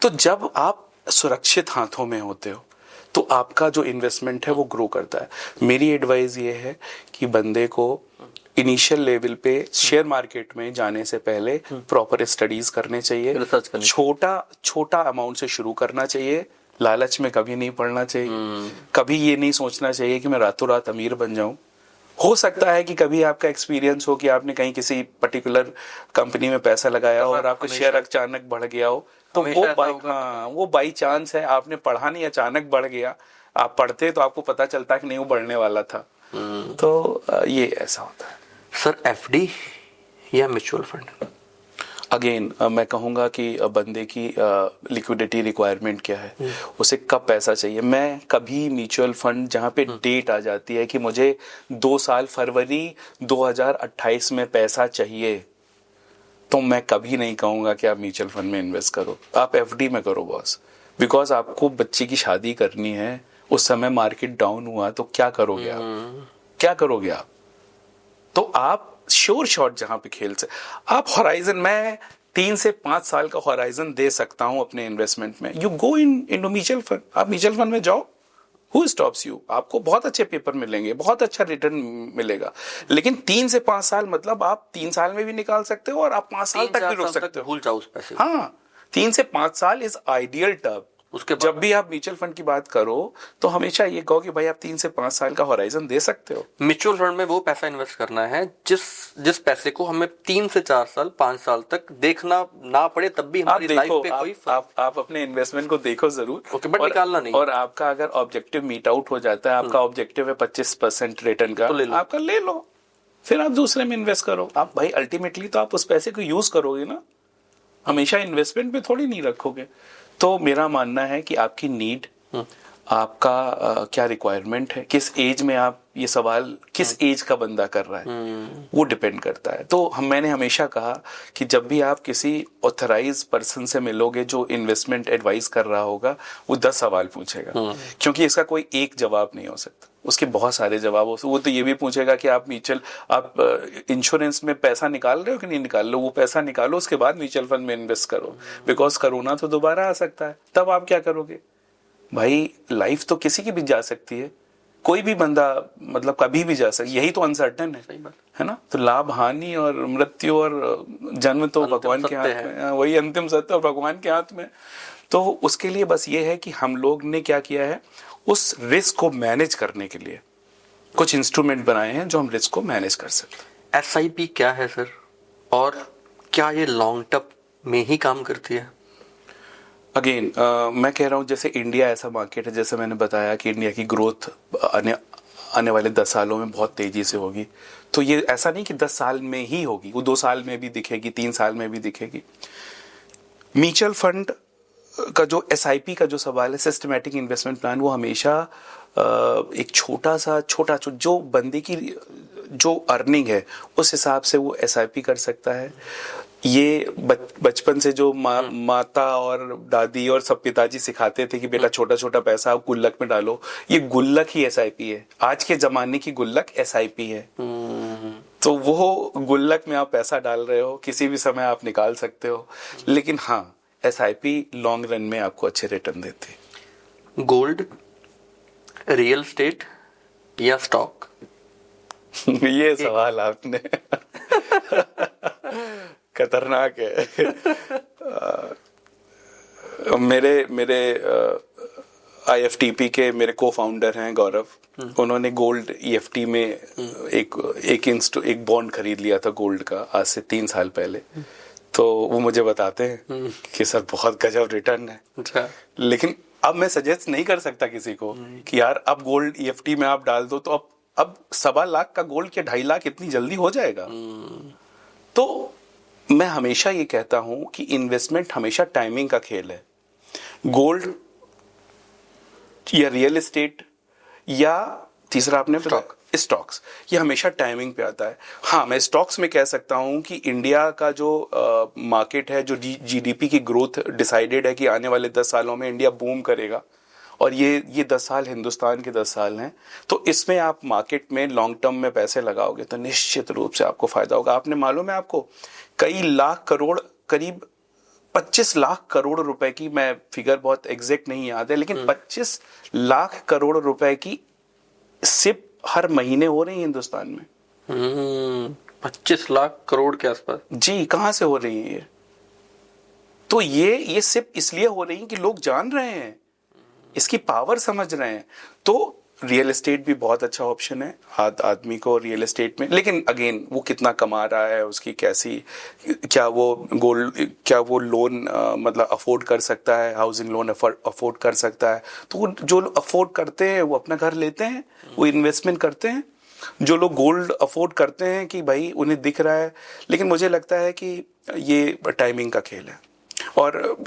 तो जब आप सुरक्षित हाथों में होते हो तो आपका जो इन्वेस्टमेंट है वो ग्रो करता है। मेरी एडवाइस ये है कि बंदे को इनिशियल लेवल पे शेयर मार्केट में जाने से पहले प्रॉपर स्टडीज करने चाहिए, छोटा अमाउंट से शुरू करना चाहिए, लालच में कभी नहीं पड़ना चाहिए, कभी ये नहीं सोचना चाहिए कि मैं रातों रात अमीर बन जाऊं। हो सकता है कि कभी आपका एक्सपीरियंस हो कि आपने कहीं किसी पर्टिकुलर कंपनी में पैसा लगाया हो और आपका शेयर अचानक बढ़ गया हो, तो वो बाई चांस है, आपने पढ़ा नहीं, अचानक बढ़ गया। आप पढ़ते तो आपको पता चलता कि नहीं वो बढ़ने वाला था। तो ये ऐसा होता है। सर एफडी या म्यूचुअल फंड? अगेन मैं कहूंगा कि बंदे की लिक्विडिटी रिक्वायरमेंट क्या है, उसे कब पैसा चाहिए। मैं कभी म्यूचुअल फंड जहां पे डेट आ जाती है कि मुझे 2 साल फरवरी 2028 में पैसा चाहिए, तो मैं कभी नहीं कहूंगा कि आप म्यूचुअल फंड में इन्वेस्ट करो, आप एफडी में करो बॉस। बिकॉज आपको बच्चे की शादी करनी है, उस समय मार्केट डाउन हुआ तो क्या करोगे आप, क्या करोगे आप? तो आप श्योर शॉट जहां पे खेल से आप हॉराइजन, मैं 3 से 5 साल का हॉराइजन दे सकता हूं अपने इन्वेस्टमेंट में। You go into mutual fund, आप म्यूचुअल फंड में जाओ, हु स्टॉप्स यू? आपको बहुत अच्छे पेपर मिलेंगे, बहुत अच्छा रिटर्न मिलेगा, लेकिन 3 से 5 साल मतलब आप 3 साल में भी निकाल सकते हो और आप 5 साल तक भी रुक सकते हो। भूल जाओ उस पैसे। हाँ, 3 से 5 साल इज आइडियल टर्म। उसके जब भी आप म्यूचुअल फंड की बात करो तो हमेशा ये कहो कि भाई आप 3 से 5 साल का होराइजन दे सकते हो। म्यूचुअल फंड में वो पैसा इन्वेस्ट करना है जिस पैसे को हमें 3 से 4 साल 5 साल तक देखना ना पड़े, तब भी हमारी लाइफ पे कोई आप अपने इन्वेस्टमेंट को देखो जरूर, बट निकालना नहीं। और आपका अगर ऑब्जेक्टिव मीट आउट हो जाता है, आपका ऑब्जेक्टिव है 25% रिटर्न का, तो आपका ले लो, फिर आप दूसरे में इन्वेस्ट करो। आप भाई अल्टीमेटली तो आप उस पैसे को यूज करोगे ना, हमेशा इन्वेस्टमेंट पे थोड़ी नहीं रखोगे। तो मेरा मानना है कि आपकी नीड, आपका क्या रिक्वायरमेंट है, किस एज में आप, ये सवाल किस एज का बंदा कर रहा है वो डिपेंड करता है। तो मैंने हमेशा कहा कि जब भी आप किसी ऑथराइज पर्सन से मिलोगे जो इन्वेस्टमेंट एडवाइस कर रहा होगा, वो 10 सवाल पूछेगा, क्योंकि इसका कोई एक जवाब नहीं हो सकता, उसके बहुत सारे जवाब हो। वो तो ये भी पूछेगा कि आप इंश्योरेंस में पैसा निकाल रहे हो कि नहीं निकाल रहे हो, वो पैसा निकालो, उसके बाद म्यूचुअल फंड में इन्वेस्ट करो, बिकॉज कोरोना तो दोबारा आ सकता है, तब आप क्या करोगे भाई? लाइफ तो किसी की भी जा सकती है, कोई भी बंदा मतलब कभी भी जा सकता, यही तो अनसर्टेन है ना। तो लाभ हानि और मृत्यु और जन्म तो भगवान के हाथ में, वही अंतिम सत्य और भगवान के हाथ में। तो उसके लिए बस ये है कि हम लोग ने क्या किया है, उस रिस्क को मैनेज करने के लिए कुछ इंस्ट्रूमेंट बनाए हैं जो हम रिस्क को मैनेज कर सकते हैं। SIP क्या है सर, और क्या ये लॉन्ग टर्म में ही काम करती है? अगेन मैं कह रहा हूँ जैसे इंडिया ऐसा मार्केट है, जैसे मैंने बताया कि इंडिया की ग्रोथ आने वाले 10 सालों में बहुत तेजी से होगी। तो ये ऐसा नहीं कि 10 साल में ही होगी, वो 2 साल में भी दिखेगी, 3 साल में भी दिखेगी। म्यूचुअल फंड का जो SIP का जो सवाल है, सिस्टमैटिक इन्वेस्टमेंट प्लान, वो हमेशा एक छोटा जो बंदे की जो अर्निंग है उस हिसाब से वो SIP कर सकता है। ये बचपन से जो माता और दादी और सब पिताजी सिखाते थे कि बेटा छोटा छोटा पैसा आप गुल्लक में डालो, ये गुल्लक ही SIP है। आज के जमाने की गुल्लक SIP है। तो वो गुल्लक में आप पैसा डाल रहे हो, किसी भी समय आप निकाल सकते हो, लेकिन हाँ SIP लॉन्ग रन में आपको अच्छे रिटर्न देती है। गोल्ड, रियल एस्टेट या स्टॉक? ये सवाल आपने खतरनाक है। मेरे IFTP के मेरे को फाउंडर हैं गौरव, उन्होंने गोल्ड EFT में एक बॉन्ड खरीद लिया था गोल्ड का आज से 3 साल पहले। तो वो मुझे बताते हैं कि सर बहुत गजब रिटर्न है। अच्छा। लेकिन अब मैं सजेस्ट नहीं कर सकता किसी को कि यार अब गोल्ड EFT में आप डाल दो, तो अब 1.25 लाख का गोल्ड क्या 2.5 लाख इतनी जल्दी हो जाएगा? तो मैं हमेशा ये कहता हूं कि इन्वेस्टमेंट हमेशा टाइमिंग का खेल है। गोल्ड या रियल एस्टेट या तीसरा आपने स्टॉक्स, ये हमेशा टाइमिंग पे आता है। हाँ, मैं स्टॉक्स में कह सकता हूं कि इंडिया का जो मार्केट है, जो GDP की ग्रोथ डिसाइडेड है कि आने वाले 10 सालों में इंडिया बूम करेगा, और ये 10 साल हिंदुस्तान के 10 साल हैं। तो इसमें आप मार्केट में लॉन्ग टर्म में पैसे लगाओगे तो निश्चित रूप से आपको फायदा होगा। आपने मालूम है आपको, कई लाख करोड़, करीब 25 लाख करोड़ रुपए की, मैं फिगर बहुत एग्जैक्ट नहीं याद है, लेकिन 25 लाख करोड़ रुपए की सिप हर महीने हो रही है हिंदुस्तान में। 25 लाख करोड़ के आसपास? जी। कहां से हो रही है ये? तो ये सिप इसलिए हो रही है कि लोग जान रहे हैं, इसकी पावर समझ रहे हैं। तो रियल एस्टेट भी बहुत अच्छा ऑप्शन है आदमी को रियल एस्टेट में। लेकिन अगेन वो कितना कमा रहा है, उसकी क्या वो लोन मतलब अफोर्ड कर सकता है, हाउसिंग लोन अफोर्ड कर सकता है। तो जो अफोर्ड करते हैं वो अपना घर लेते हैं, वो इन्वेस्टमेंट करते हैं। जो लोग गोल्ड अफोर्ड करते हैं कि भाई उन्हें दिख रहा है, लेकिन मुझे लगता है कि ये टाइमिंग का खेल है, और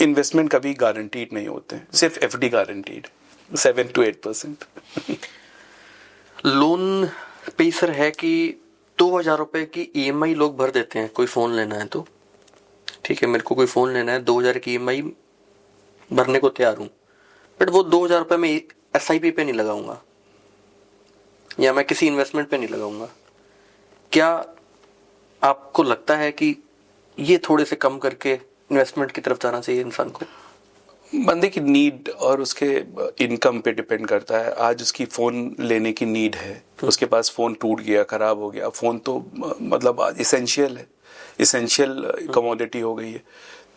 इन्वेस्टमेंट कभी गारंटीड नहीं होते, सिर्फ FD गारंटीड 7 to 8%। लोन पे सर है कि 2000 रुपए की EMI लोग भर देते हैं, कोई फोन लेना है तो ठीक है, मेरे को कोई फोन लेना है, 2000 की EMI भरने को तैयार हूं, बट वो 2000 रुपए में SIP पे नहीं लगाऊंगा या मैं किसी इन्वेस्टमेंट पे नहीं लगाऊंगा। क्या आपको लगता है कि ये थोड़े से कम करके इन्वेस्टमेंट की तरफ जाना चाहिए इंसान को? बंदे की नीड और उसके इनकम पे डिपेंड करता है। आज उसकी फोन लेने की नीड है, उसके पास फोन टूट गया, खराब हो गया, फोन तो मतलब आज इसेंशियल है, इसेंशियल कमोडिटी हो गई है।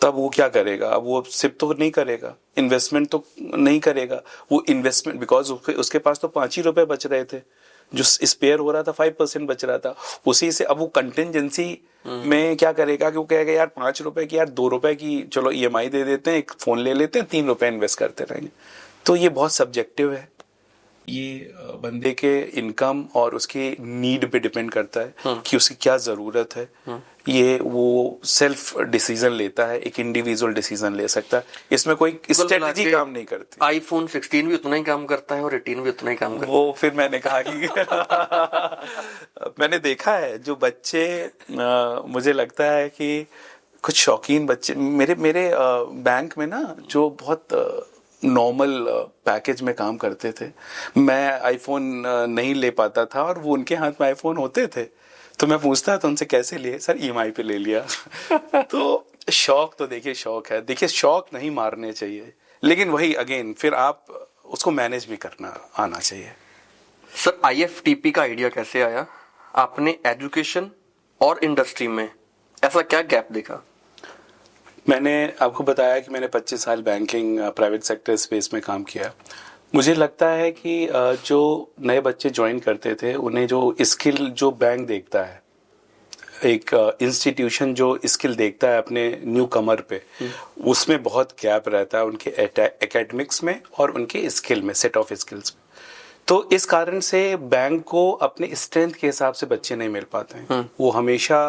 तब वो क्या करेगा? अब वो सिप तो नहीं करेगा, इन्वेस्टमेंट तो नहीं करेगा। वो इन्वेस्टमेंट बिकॉज उसके पास तो 5 ही रुपए बच रहे थे, जो स्पेयर हो रहा था 5% बच रहा था, उसी से अब वो कंटिजेंसी में क्या करेगा कि वो कहेगा यार 5 रुपए की, यार 2 रुपए की चलो EMI दे देते हैं, एक फोन ले लेते हैं, 3 रुपए इन्वेस्ट करते रहेंगे। तो ये बहुत सब्जेक्टिव है, ये बंदे के इनकम और उसके नीड पे डिपेंड करता है कि उसकी क्या जरूरत है। ये वो सेल्फ डिसीजन लेता है, एक इंडिविजुअल डिसीजन ले सकता है, इसमें कोई स्ट्रेटजी काम नहीं करती। iPhone 16 भी उतना ही काम करता है और 18 भी उतना ही काम करता है। वो फिर मैंने कहा कि मैंने देखा है जो बच्चे मुझे लगता है कि कुछ शौकीन बच्चे मेरे बैंक में ना, जो बहुत नॉर्मल पैकेज में काम करते थे, मैं आईफोन नहीं ले पाता था और वो उनके हाथ में आईफोन होते थे, तो मैं पूछता था उनसे कैसे लिए? सर EMI पे ले लिया। तो शौक तो देखिए शौक है, देखिए शौक नहीं मारने चाहिए, लेकिन वही अगेन फिर आप उसको मैनेज भी करना आना चाहिए। सर IFTP का आइडिया कैसे आया? आपने एजुकेशन और इंडस्ट्री में ऐसा क्या गैप देखा? मैंने आपको बताया कि मैंने 25 साल बैंकिंग प्राइवेट सेक्टर स्पेस में काम किया। मुझे लगता है कि जो नए बच्चे ज्वाइन करते थे उन्हें जो स्किल जो बैंक देखता है, एक इंस्टीट्यूशन जो स्किल देखता है अपने न्यू कमर पे, उसमें बहुत गैप रहता है उनके एकेडमिक्स में और उनके स्किल में, सेट ऑफ स्किल्स में। तो इस कारण से बैंक को अपने स्ट्रेंथ के हिसाब से बच्चे नहीं मिल पाते हैं। वो हमेशा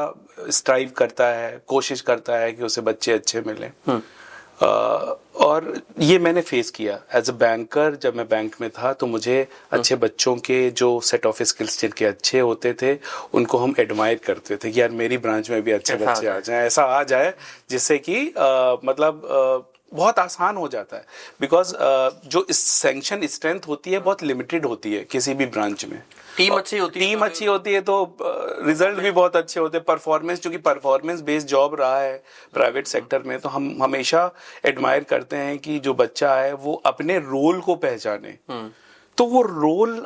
स्ट्राइव करता है, कोशिश करता है कि उसे बच्चे अच्छे मिलें। और ये मैंने फेस किया एज अ बैंकर। जब मैं बैंक में था तो मुझे अच्छे बच्चों के जो सेट ऑफ स्किल्स जिनके अच्छे होते थे उनको हम एडमायर करते थे कि यार मेरी ब्रांच में भी अच्छे बच्चे आ जाएं, ऐसा आ जाए जिससे कि बहुत आसान हो जाता है। बिकॉज जो सैंक्शन स्ट्रेंथ होती है बहुत लिमिटेड होती है किसी भी ब्रांच में। टीम अच्छी होती है तो रिजल्ट भी बहुत अच्छे होते हैं। परफॉर्मेंस, चूंकि परफॉर्मेंस बेस्ड जॉब रहा है प्राइवेट सेक्टर में, तो हम हमेशा एडमायर करते हैं कि जो बच्चा है वो अपने रोल को पहचाने। तो वो रोल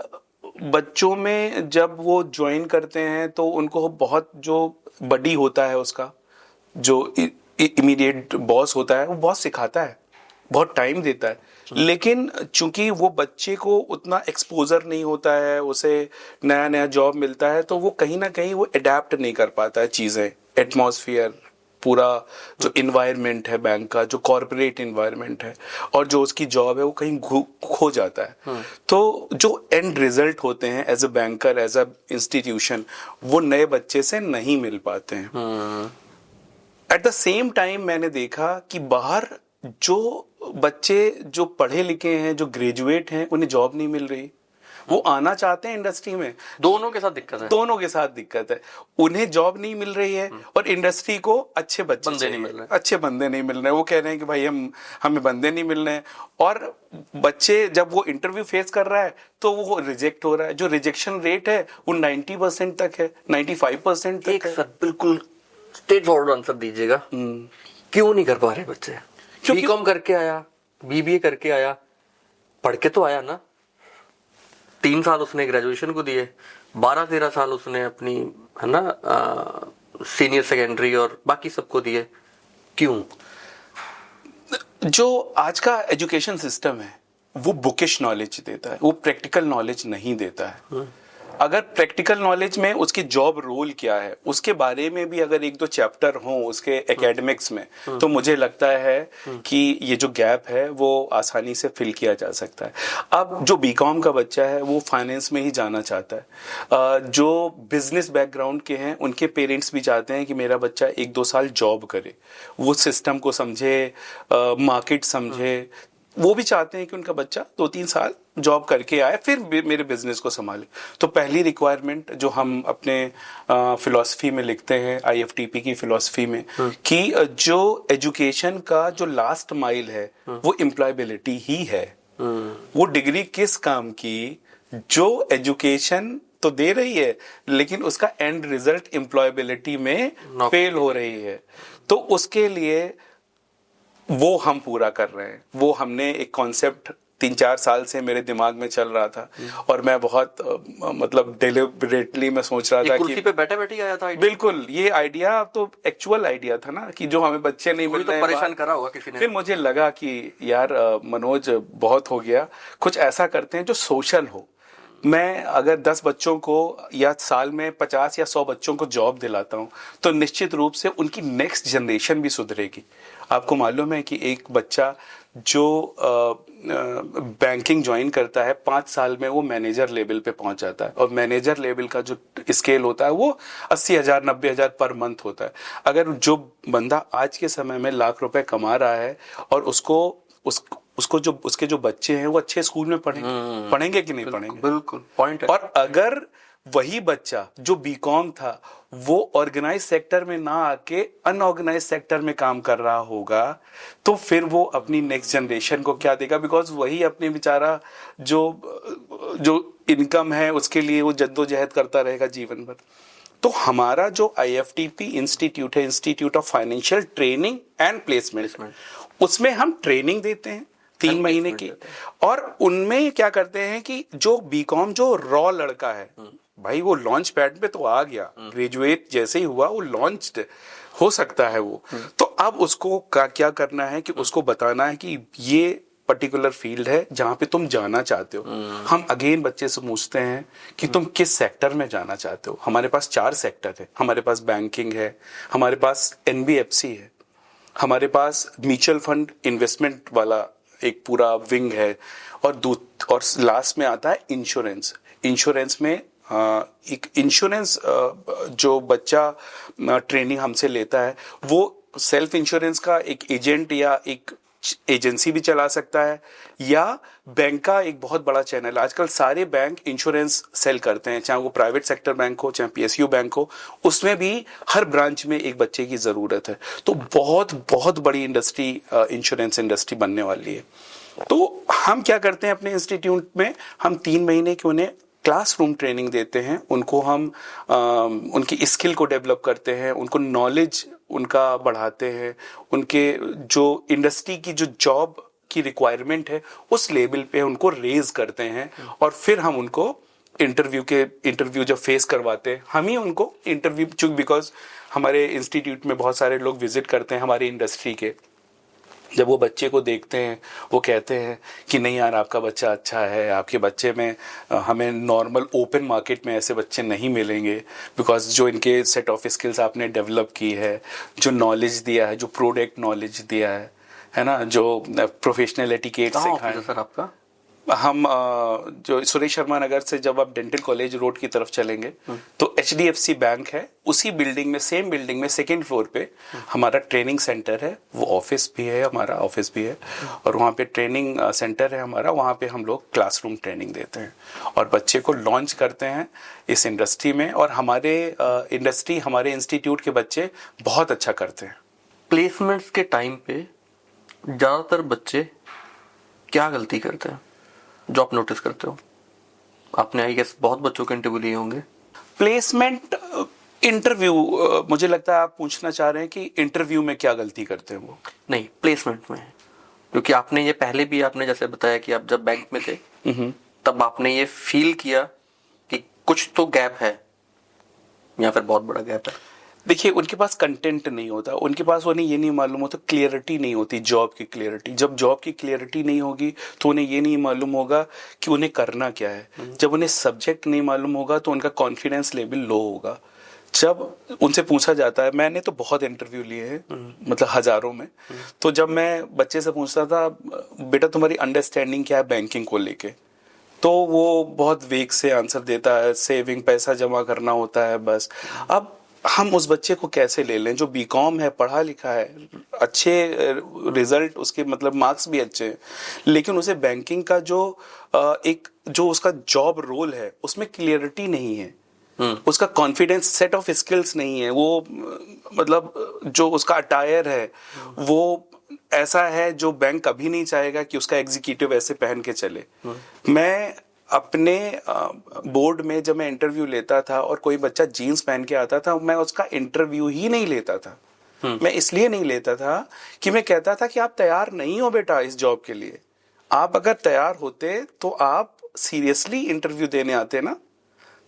बच्चों में जब वो ज्वाइन करते हैं तो उनको बहुत जो बडी होता है उसका जो इमीडिएट बॉस होता है वो बहुत सिखाता है, बहुत टाइम देता है। लेकिन चूंकि वो बच्चे को उतना एक्सपोजर नहीं होता है, उसे नया नया जॉब मिलता है, तो वो कहीं ना कहीं वो अडेप्ट नहीं कर पाता है चीजें, एटमॉस्फेयर, पूरा जो इन्वायरमेंट है बैंक का, जो कॉर्पोरेट इन्वायरमेंट है, और जो उसकी जॉब है वो कहीं खो जाता है। तो जो एंड रिजल्ट होते हैं as a banker, as a institution, वो नए बच्चे से नहीं मिल पाते हैं। एट द सेम टाइम मैंने देखा कि बाहर जो बच्चे जो पढ़े लिखे हैं, जो ग्रेजुएट हैं, उन्हें जॉब नहीं मिल रही। वो आना चाहते हैं इंडस्ट्री में, दोनों के साथ दिक्कत है। उन्हें जॉब नहीं मिल रही है और इंडस्ट्री को अच्छे बंदे नहीं मिल रहे। वो कह रहे हैं कि भाई हमें बंदे नहीं मिल रहे हैं। और बच्चे जब वो इंटरव्यू फेस कर रहा है तो वो रिजेक्ट हो रहा है। जो रिजेक्शन रेट है वो 90% तक है, 95% तक है। सर बिल्कुल स्ट्रेट फॉरवर्ड आंसर दीजिएगा, क्यों नहीं कर पा रहे बच्चे? बीकॉम करके आया, BBA करके आया, पढ़ के तो आया ना। 3 साल उसने ग्रेजुएशन को दिए, 12-13 साल उसने अपनी, है ना, सीनियर सेकेंडरी और बाकी सबको दिए। क्यों? जो आज का एजुकेशन सिस्टम है वो बुकिश नॉलेज देता है, वो प्रैक्टिकल नॉलेज नहीं देता है। अगर प्रैक्टिकल नॉलेज में उसकी जॉब रोल क्या है उसके बारे में भी अगर 1-2 चैप्टर हो उसके एकेडमिक्स में, तो मुझे लगता है कि ये जो गैप है वो आसानी से फिल किया जा सकता है। अब जो बीकॉम का बच्चा है वो फाइनेंस में ही जाना चाहता है। जो बिजनेस बैकग्राउंड के हैं उनके पेरेंट्स भी चाहते हैं कि मेरा बच्चा 1-2 साल जॉब करे, वो सिस्टम को समझे, मार्केट समझे। वो भी चाहते हैं कि उनका बच्चा 2-3 साल जॉब करके आए फिर मेरे बिजनेस को संभाले। तो पहली रिक्वायरमेंट जो हम अपने फिलॉसफी में लिखते हैं, IFTP की फिलॉसफी में, कि जो एजुकेशन का जो लास्ट माइल है वो एम्प्लॉयबिलिटी ही है। वो डिग्री किस काम की, जो एजुकेशन तो दे रही है लेकिन उसका एंड रिजल्ट एम्प्लॉयबिलिटी में फेल हो रही है। तो उसके लिए वो हम पूरा कर रहे हैं। वो हमने एक कॉन्सेप्ट 3-4 साल से मेरे दिमाग में चल रहा था और मैं बहुत डिलिबरेटली मैं सोच रहा था कि पे बैठे आया था। बिल्कुल, ये आइडिया तो एक्चुअल आइडिया था ना, कि जो हमें बच्चे नहीं मिल रहे, परेशान करा होगा किसी ने। फिर मुझे लगा कि यार मनोज बहुत हो गया, कुछ ऐसा करते हैं जो सोशल हो। मैं अगर 10 बच्चों को या साल में 50 या 100 बच्चों को जॉब दिलाता हूं तो निश्चित रूप से उनकी नेक्स्ट जनरेशन भी सुधरेगी। आपको मालूम है कि एक बच्चा जो बैंकिंग ज्वाइन करता है 5 साल में वो मैनेजर लेवल पे पहुंच जाता है, और मैनेजर लेवल का जो स्केल होता है वो 80,000 90,000 पर मंथ होता है। अगर जो बंदा आज के समय में लाख रुपए कमा रहा है और उसको जो उसके जो बच्चे हैं वो अच्छे स्कूल में पढ़ेंगे कि नहीं पढ़ेंगे? बिल्कुल पॉइंट है। और अगर वही बच्चा जो बीकॉम था वो ऑर्गेनाइज सेक्टर में ना आके अनऑर्गेनाइज सेक्टर में काम कर रहा होगा तो फिर वो अपनी नेक्स्ट जनरेशन को क्या देगा? बिकॉज वही अपने बेचारा जो इनकम है उसके लिए वो जद्दोजहद करता रहेगा जीवन भर। तो हमारा जो IFTP इंस्टीट्यूट है, institute of financial training and placement, उसमें हम ट्रेनिंग देते हैं, 3 महीने की। और उनमें क्या करते हैं कि जो बीकॉम जो रॉ लड़का है भाई, वो लॉन्च पैड पे तो आ गया, ग्रेजुएट जैसे ही हुआ वो लॉन्च्ड हो सकता है वो। तो अब उसको क्या करना है कि उसको बताना है कि ये पर्टिकुलर फील्ड है जहां पे तुम जाना चाहते हो। हम अगेन बच्चे से पूछते हैं कि तुम किस सेक्टर में जाना चाहते हो। हमारे पास 4 सेक्टर है, हमारे पास बैंकिंग है, हमारे पास एनबीएफसी है, हमारे पास म्यूचुअल फंड इन्वेस्टमेंट वाला एक पूरा विंग है, और लास्ट में आता है इंश्योरेंस। इंश्योरेंस में एक इंश्योरेंस जो बच्चा ट्रेनिंग हमसे लेता है वो सेल्फ इंश्योरेंस का एक एजेंट या एक एजेंसी भी चला सकता है, या बैंक का एक बहुत बड़ा चैनल। आजकल सारे बैंक इंश्योरेंस सेल करते हैं, चाहे वो प्राइवेट सेक्टर बैंक हो, चाहे पीएसयू बैंक हो, उसमें भी हर ब्रांच में एक बच्चे की जरूरत है। तो बहुत बहुत बड़ी इंडस्ट्री इंश्योरेंस इंडस्ट्री बनने वाली है। तो हम क्या करते हैं अपने इंस्टीट्यूट में, हम 3 महीने की उन्हें क्लासरूम ट्रेनिंग देते हैं, उनको हम उनकी स्किल को डेवलप करते हैं, उनको नॉलेज उनका बढ़ाते हैं, उनके जो इंडस्ट्री की जो जॉब की रिक्वायरमेंट है उस लेवल पे उनको रेज करते हैं। और फिर हम उनको इंटरव्यू जब फेस करवाते हैं, हम ही उनको इंटरव्यू, बिकॉज हमारे इंस्टीट्यूट में बहुत सारे लोग विजिट करते हैं हमारी इंडस्ट्री के। जब वो बच्चे को देखते हैं वो कहते हैं कि नहीं यार आपका बच्चा अच्छा है, आपके बच्चे में हमें नॉर्मल ओपन मार्केट में ऐसे बच्चे नहीं मिलेंगे, बिकॉज जो इनके सेट ऑफ स्किल्स आपने डेवलप की है, जो नॉलेज दिया है, जो प्रोडक्ट नॉलेज दिया है ना, जो प्रोफेशनल एटिकेट सिखाया। सर आपका हम जो सुरेश शर्मा नगर से जब आप डेंटल कॉलेज रोड की तरफ चलेंगे तो एचडीएफसी बैंक है, उसी बिल्डिंग में, सेम बिल्डिंग में 2nd फ्लोर पे हमारा ट्रेनिंग सेंटर है। वो ऑफिस भी है, हमारा ऑफिस भी है, और वहाँ पे ट्रेनिंग सेंटर है हमारा। वहाँ पे हम लोग क्लासरूम ट्रेनिंग देते हैं और बच्चे को लॉन्च करते हैं इस इंडस्ट्री में। और हमारे हमारे इंस्टीट्यूट के बच्चे बहुत अच्छा करते हैं। प्लेसमेंट्स के टाइम पे ज़्यादातर बच्चे क्या गलती करते हैं जो आप नोटिस करते हो? आपने आई गेस बहुत बच्चों के इंटरव्यू लिए होंगे। प्लेसमेंट इंटरव्यू, मुझे लगता है आप पूछना चाह रहे हैं कि इंटरव्यू में क्या गलती करते हैं वो। नहीं, प्लेसमेंट में, क्योंकि आपने ये पहले भी आपने जैसे बताया कि आप जब बैंक में थे तब आपने ये फील किया कि कुछ तो गैप है या फिर बहुत बड़ा गैप है। देखिए, उनके पास कंटेंट नहीं होता, उनके पास उन्हें ये नहीं मालूम होता, क्लियरिटी नहीं होती, जॉब की क्लियरिटी। जब जॉब की क्लियरिटी नहीं होगी तो उन्हें ये नहीं मालूम होगा कि उन्हें करना क्या है। जब उन्हें सब्जेक्ट नहीं मालूम होगा तो उनका कॉन्फिडेंस लेवल लो होगा। जब उनसे पूछा जाता है, मैंने तो बहुत इंटरव्यू लिए हैं, मतलब हजारों में, तो जब मैं बच्चे से पूछता था बेटा तुम्हारी अंडरस्टैंडिंग क्या है बैंकिंग को लेके, तो वो बहुत वेग से आंसर देता है, सेविंग, पैसा जमा करना होता है बस। अब हम उस बच्चे को कैसे ले लें जो बीकॉम है, पढ़ा लिखा है, अच्छे रिजल्ट उसके, मतलब मार्क्स भी अच्छे हैं, लेकिन उसे बैंकिंग का जो उसका जॉब रोल है उसमें क्लियरिटी नहीं है, उसका कॉन्फिडेंस, सेट ऑफ स्किल्स नहीं है, वो मतलब जो उसका अटायर है वो ऐसा है जो बैंक कभी नहीं चाहेगा कि उसका एग्जीक्यूटिव ऐसे पहन के चले। मैं अपने बोर्ड में जब मैं इंटरव्यू लेता था और कोई बच्चा जीन्स पहन के आता था, मैं उसका इंटरव्यू ही नहीं लेता था। मैं इसलिए नहीं लेता था कि मैं कहता था कि आप तैयार नहीं हो बेटा इस जॉब के लिए। आप अगर तैयार होते तो आप सीरियसली इंटरव्यू देने आते ना,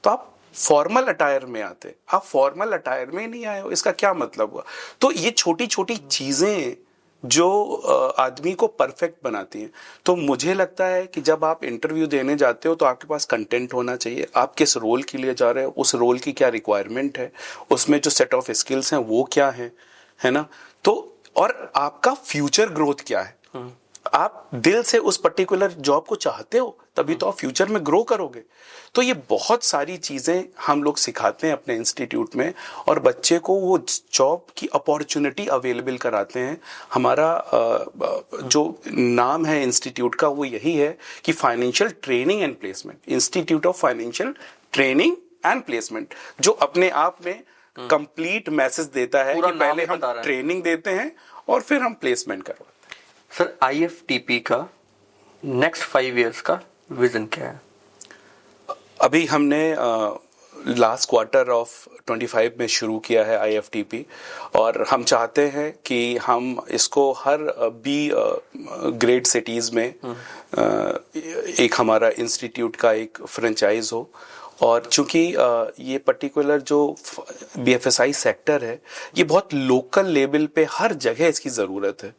तो आप फॉर्मल अटायर में आते। आप फॉर्मल अटायर में नहीं आए हो, इसका क्या मतलब हुआ? तो ये छोटी छोटी चीजें जो आदमी को परफेक्ट बनाती हैं। तो मुझे लगता है कि जब आप इंटरव्यू देने जाते हो तो आपके पास कंटेंट होना चाहिए, आप किस रोल के लिए जा रहे हो, उस रोल की क्या रिक्वायरमेंट है, उसमें जो सेट ऑफ स्किल्स हैं वो क्या है ना, तो और आपका फ्यूचर ग्रोथ क्या है। आप दिल से उस पर्टिकुलर जॉब को चाहते हो तभी तो आप फ्यूचर में ग्रो करोगे। तो ये बहुत सारी चीजें हम लोग सिखाते हैं अपने इंस्टीट्यूट में और बच्चे को वो जॉब की अपॉर्चुनिटी अवेलेबल कराते हैं। हमारा जो नाम है इंस्टीट्यूट का वो यही है कि financial training and placement, institute of financial training and placement, जो अपने आप में कंप्लीट मैसेज देता है कि पहले हम ट्रेनिंग देते हैं और फिर हम प्लेसमेंट करवाते हैं। सर, IFTP का नेक्स्ट 5 इयर्स का विजन क्या है? अभी हमने लास्ट क्वार्टर ऑफ 25 में शुरू किया है IFTP, और हम चाहते हैं कि हम इसको हर बी ग्रेड सिटीज़ में एक हमारा इंस्टीट्यूट का एक फ्रेंचाइज हो। और चूंकि ये पर्टिकुलर जो BFSI सेक्टर है ये बहुत लोकल लेवल पे हर जगह इसकी ज़रूरत है,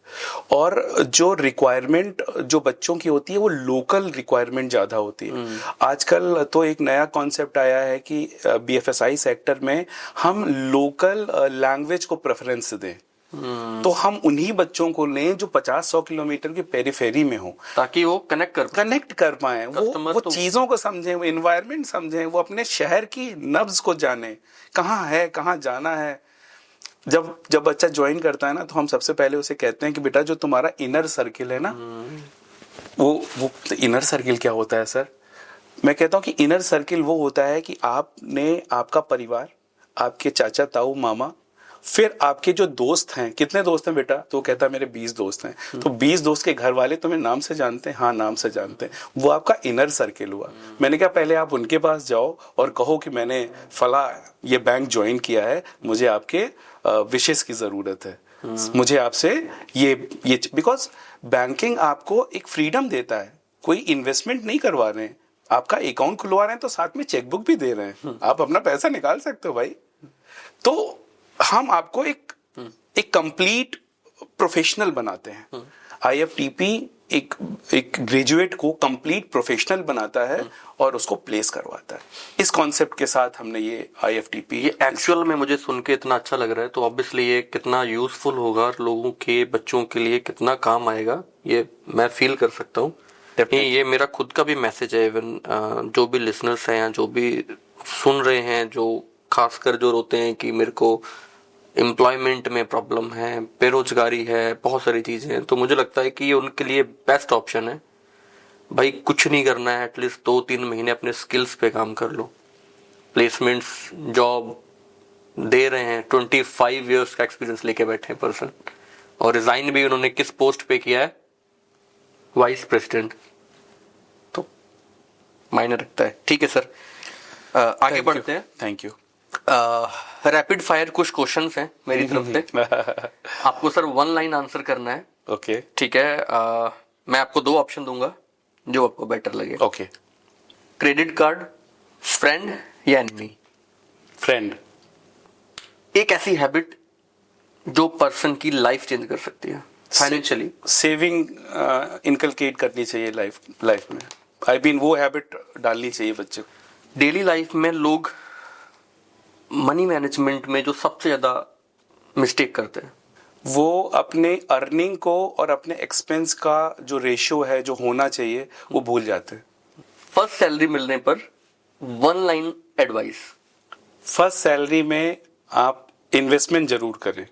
और जो रिक्वायरमेंट जो बच्चों की होती है वो लोकल रिक्वायरमेंट ज़्यादा होती है। आजकल तो एक नया कॉन्सेप्ट आया है कि BFSI सेक्टर में हम लोकल लैंग्वेज को प्रेफरेंस दें, तो हम उन्हीं बच्चों को लें जो 50-100 किलोमीटर की पेरिफेरी में हो, ताकि वो कनेक्ट कर पाए, वो चीजों को समझें, वो एनवायरनमेंट समझें, वो अपने शहर की नब्ज को जाने, कहाँ है, कहाँ जाना है। जब बच्चा ज्वाइन करता है ना, तो हम सबसे पहले उसे कहते हैं कि बेटा जो तुम्हारा इनर सर्किल है ना, वो इनर सर्किल क्या होता है सर? मैं कहता हूँ कि इनर सर्किल वो होता है कि आपने, आपका परिवार, आपके चाचा ताऊ मामा, फिर आपके जो दोस्त हैं, कितने दोस्त हैं बेटा? तो कहता है मेरे 20 दोस्त हैं। तो 20 दोस्त के घर वाले तुम्हें नाम से जानते हैं? हाँ, नाम से जानते हैं। वो आपका इनर सर्किल हुआ। मैंने कहा पहले आप उनके पास जाओ और कहो कि मैंने फला ये बैंक ज्वाइन किया है, मुझे आपके विशेष की जरूरत है, मुझे आपसे ये बिकॉज बैंकिंग आपको एक फ्रीडम देता है, कोई इन्वेस्टमेंट नहीं करवा रहे हैं, आपका अकाउंट खुलवा रहे हैं तो साथ में चेकबुक भी दे रहे हैं, आप अपना पैसा निकाल सकते हो भाई। तो हम आपको एक कंप्लीट प्रोफेशनल बनाते हैं। IFTP एक ग्रेजुएट को कंप्लीट प्रोफेशनल बनाता है और उसको प्लेस करवाता है। इस कॉन्सेप्ट के साथ हमने ये IFTP, ये एक्चुअल में मुझे सुन के इतना अच्छा लग रहा है, तो ऑब्वियसली ये कितना यूजफुल होगा लोगों के, बच्चों के लिए कितना काम आएगा, ये मैं फील कर सकता हूँ। ये मेरा खुद का भी मैसेज है। इवन जो भी लिसनर्स हैं या जो भी सुन रहे हैं, जो खासकर जो रोते हैं कि मेरे को एम्प्लॉयमेंट में प्रॉब्लम है, बेरोजगारी है, बहुत सारी चीजें हैं, तो मुझे लगता है कि ये उनके लिए बेस्ट ऑप्शन है। भाई कुछ नहीं करना है, एटलीस्ट 2-3 महीने अपने स्किल्स पे काम कर लो। प्लेसमेंट्स, जॉब दे रहे हैं, 25 इयर्स का एक्सपीरियंस लेके बैठे हैं पर्सन, और रिजाइन भी उन्होंने किस पोस्ट पे किया है? Vice president. तो मायने रखता है। ठीक है सर, आगे बढ़ते हैं। Thank you. रैपिड फायर कुछ क्वेश्चंस हैं मेरी तरफ से। आपको सर 1 लाइन आंसर करना है। ओके ठीक है। मैं आपको 2 ऑप्शन दूंगा, जो आपको बेटर लगे। ओके। क्रेडिट कार्ड, फ्रेंड या एनिमी? फ्रेंड। एक ऐसी हैबिट जो पर्सन की लाइफ चेंज कर सकती है फाइनेंशियली। सेविंग इनकलकेट करनी चाहिए लाइफ में। आई मीन वो हैबिट डालनी चाहिए बच्चे को। डेली लाइफ में लोग मनी मैनेजमेंट में जो सबसे ज्यादा मिस्टेक करते हैं, वो अपने अर्निंग को और अपने एक्सपेंस का जो रेशियो है जो होना चाहिए वो भूल जाते हैं। फर्स्ट सैलरी मिलने पर 1 लाइन एडवाइस। फर्स्ट सैलरी में आप इन्वेस्टमेंट जरूर करें।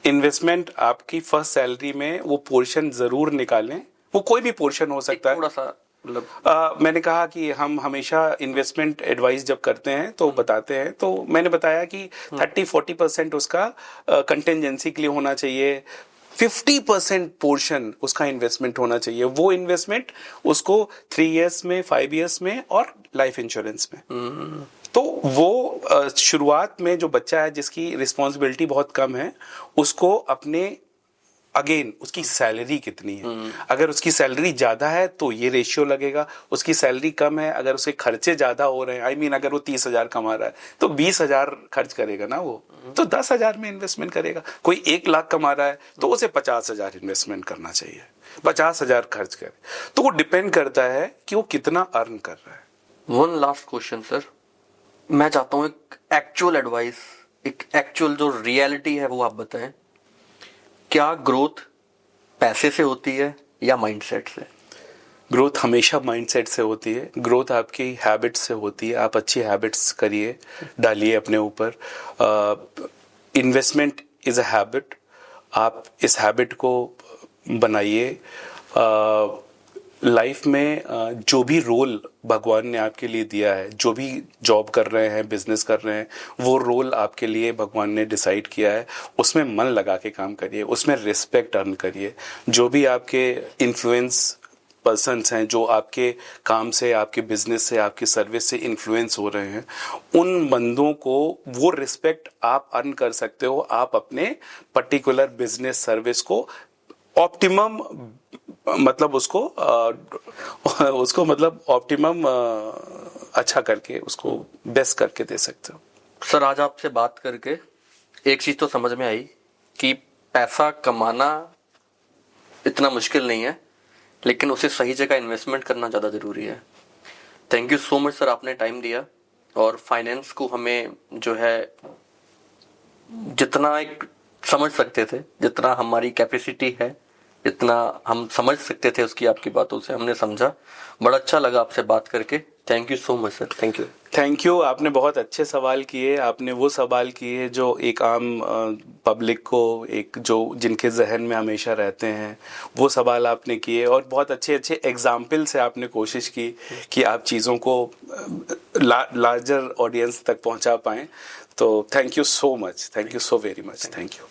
इन्वेस्टमेंट आपकी फर्स्ट सैलरी में वो पोर्शन जरूर निकालें, वो कोई भी पोर्शन हो सकता है। थोड़ा सा मतलब मैंने कहा कि हम हमेशा इन्वेस्टमेंट एडवाइस जब करते हैं तो बताते हैं, तो मैंने बताया कि 30-40% उसका कंटेंजेंसी के लिए होना चाहिए, 50% पोर्शन उसका इन्वेस्टमेंट होना चाहिए। वो इन्वेस्टमेंट उसको 3 इयर्स में, 5 इयर्स में और लाइफ इंश्योरेंस में। तो वो शुरुआत में जो बच्चा है जिसकी रिस्पॉन्सिबिलिटी बहुत कम है, उसको अपने अगेन उसकी सैलरी कितनी है, अगर उसकी सैलरी ज्यादा है तो ये रेशियो लगेगा, उसकी सैलरी कम है, अगर उसके खर्चे ज्यादा हो रहे हैं, आई मीन अगर वो 30,000 कमा रहा है तो 20,000 खर्च करेगा ना, वो तो 10,000 में इन्वेस्टमेंट करेगा। कोई 1 लाख कमा रहा है तो उसे 50,000 इन्वेस्टमेंट करना चाहिए, 50,000 खर्च करे। तो वो डिपेंड करता है कि वो कितना अर्न कर रहा है। 1 लास्ट क्वेश्चन सर, मैं चाहता हूँ एक एक्चुअल एडवाइस, एक एक्चुअल जो रियलिटी है वो आप बताएं। क्या ग्रोथ पैसे से होती है या माइंडसेट से? ग्रोथ हमेशा माइंडसेट से होती है। ग्रोथ आपकी हैबिट्स से होती है। आप अच्छी हैबिट्स करिए, डालिए अपने ऊपर। इन्वेस्टमेंट इज अ हैबिट, आप इस हैबिट को बनाइए। लाइफ में जो भी रोल भगवान ने आपके लिए दिया है, जो भी जॉब कर रहे हैं, बिजनेस कर रहे हैं, वो रोल आपके लिए भगवान ने डिसाइड किया है, उसमें मन लगा के काम करिए, उसमें रिस्पेक्ट अर्न करिए। जो भी आपके इन्फ्लुएंस पर्सन्स हैं जो आपके काम से, आपके बिजनेस से, आपकी सर्विस से इन्फ्लुएंस हो रहे हैं, उन बंदों को वो रिस्पेक्ट आप अर्न कर सकते हो आप अपने पर्टिकुलर बिजनेस सर्विस को ऑप्टिमम मतलब उसको मतलब ऑप्टिमम अच्छा करके उसको बेस्ट करके दे सकते हो। सर आज आपसे बात करके एक चीज़ तो समझ में आई कि पैसा कमाना इतना मुश्किल नहीं है, लेकिन उसे सही जगह इन्वेस्टमेंट करना ज़्यादा ज़रूरी है। Thank you so much sir, आपने टाइम दिया और फाइनेंस को हमें जो है जितना एक समझ सकते थे, जितना हमारी कैपेसिटी है, जितना हम समझ सकते थे उसकी आपकी बातों से हमने समझा। बड़ा अच्छा लगा आपसे बात करके। Thank you so much sir. Thank you. आपने बहुत अच्छे सवाल किए, आपने वो सवाल किए जो एक आम पब्लिक को, एक जो जिनके जहन में हमेशा रहते हैं, वो सवाल आपने किए और बहुत अच्छे अच्छे एग्जाम्पल से आपने कोशिश की कि आप चीज़ों को लार्जर ऑडियंस तक पहुंचा पाएं। तो thank you so much, thank you so very much, thank you.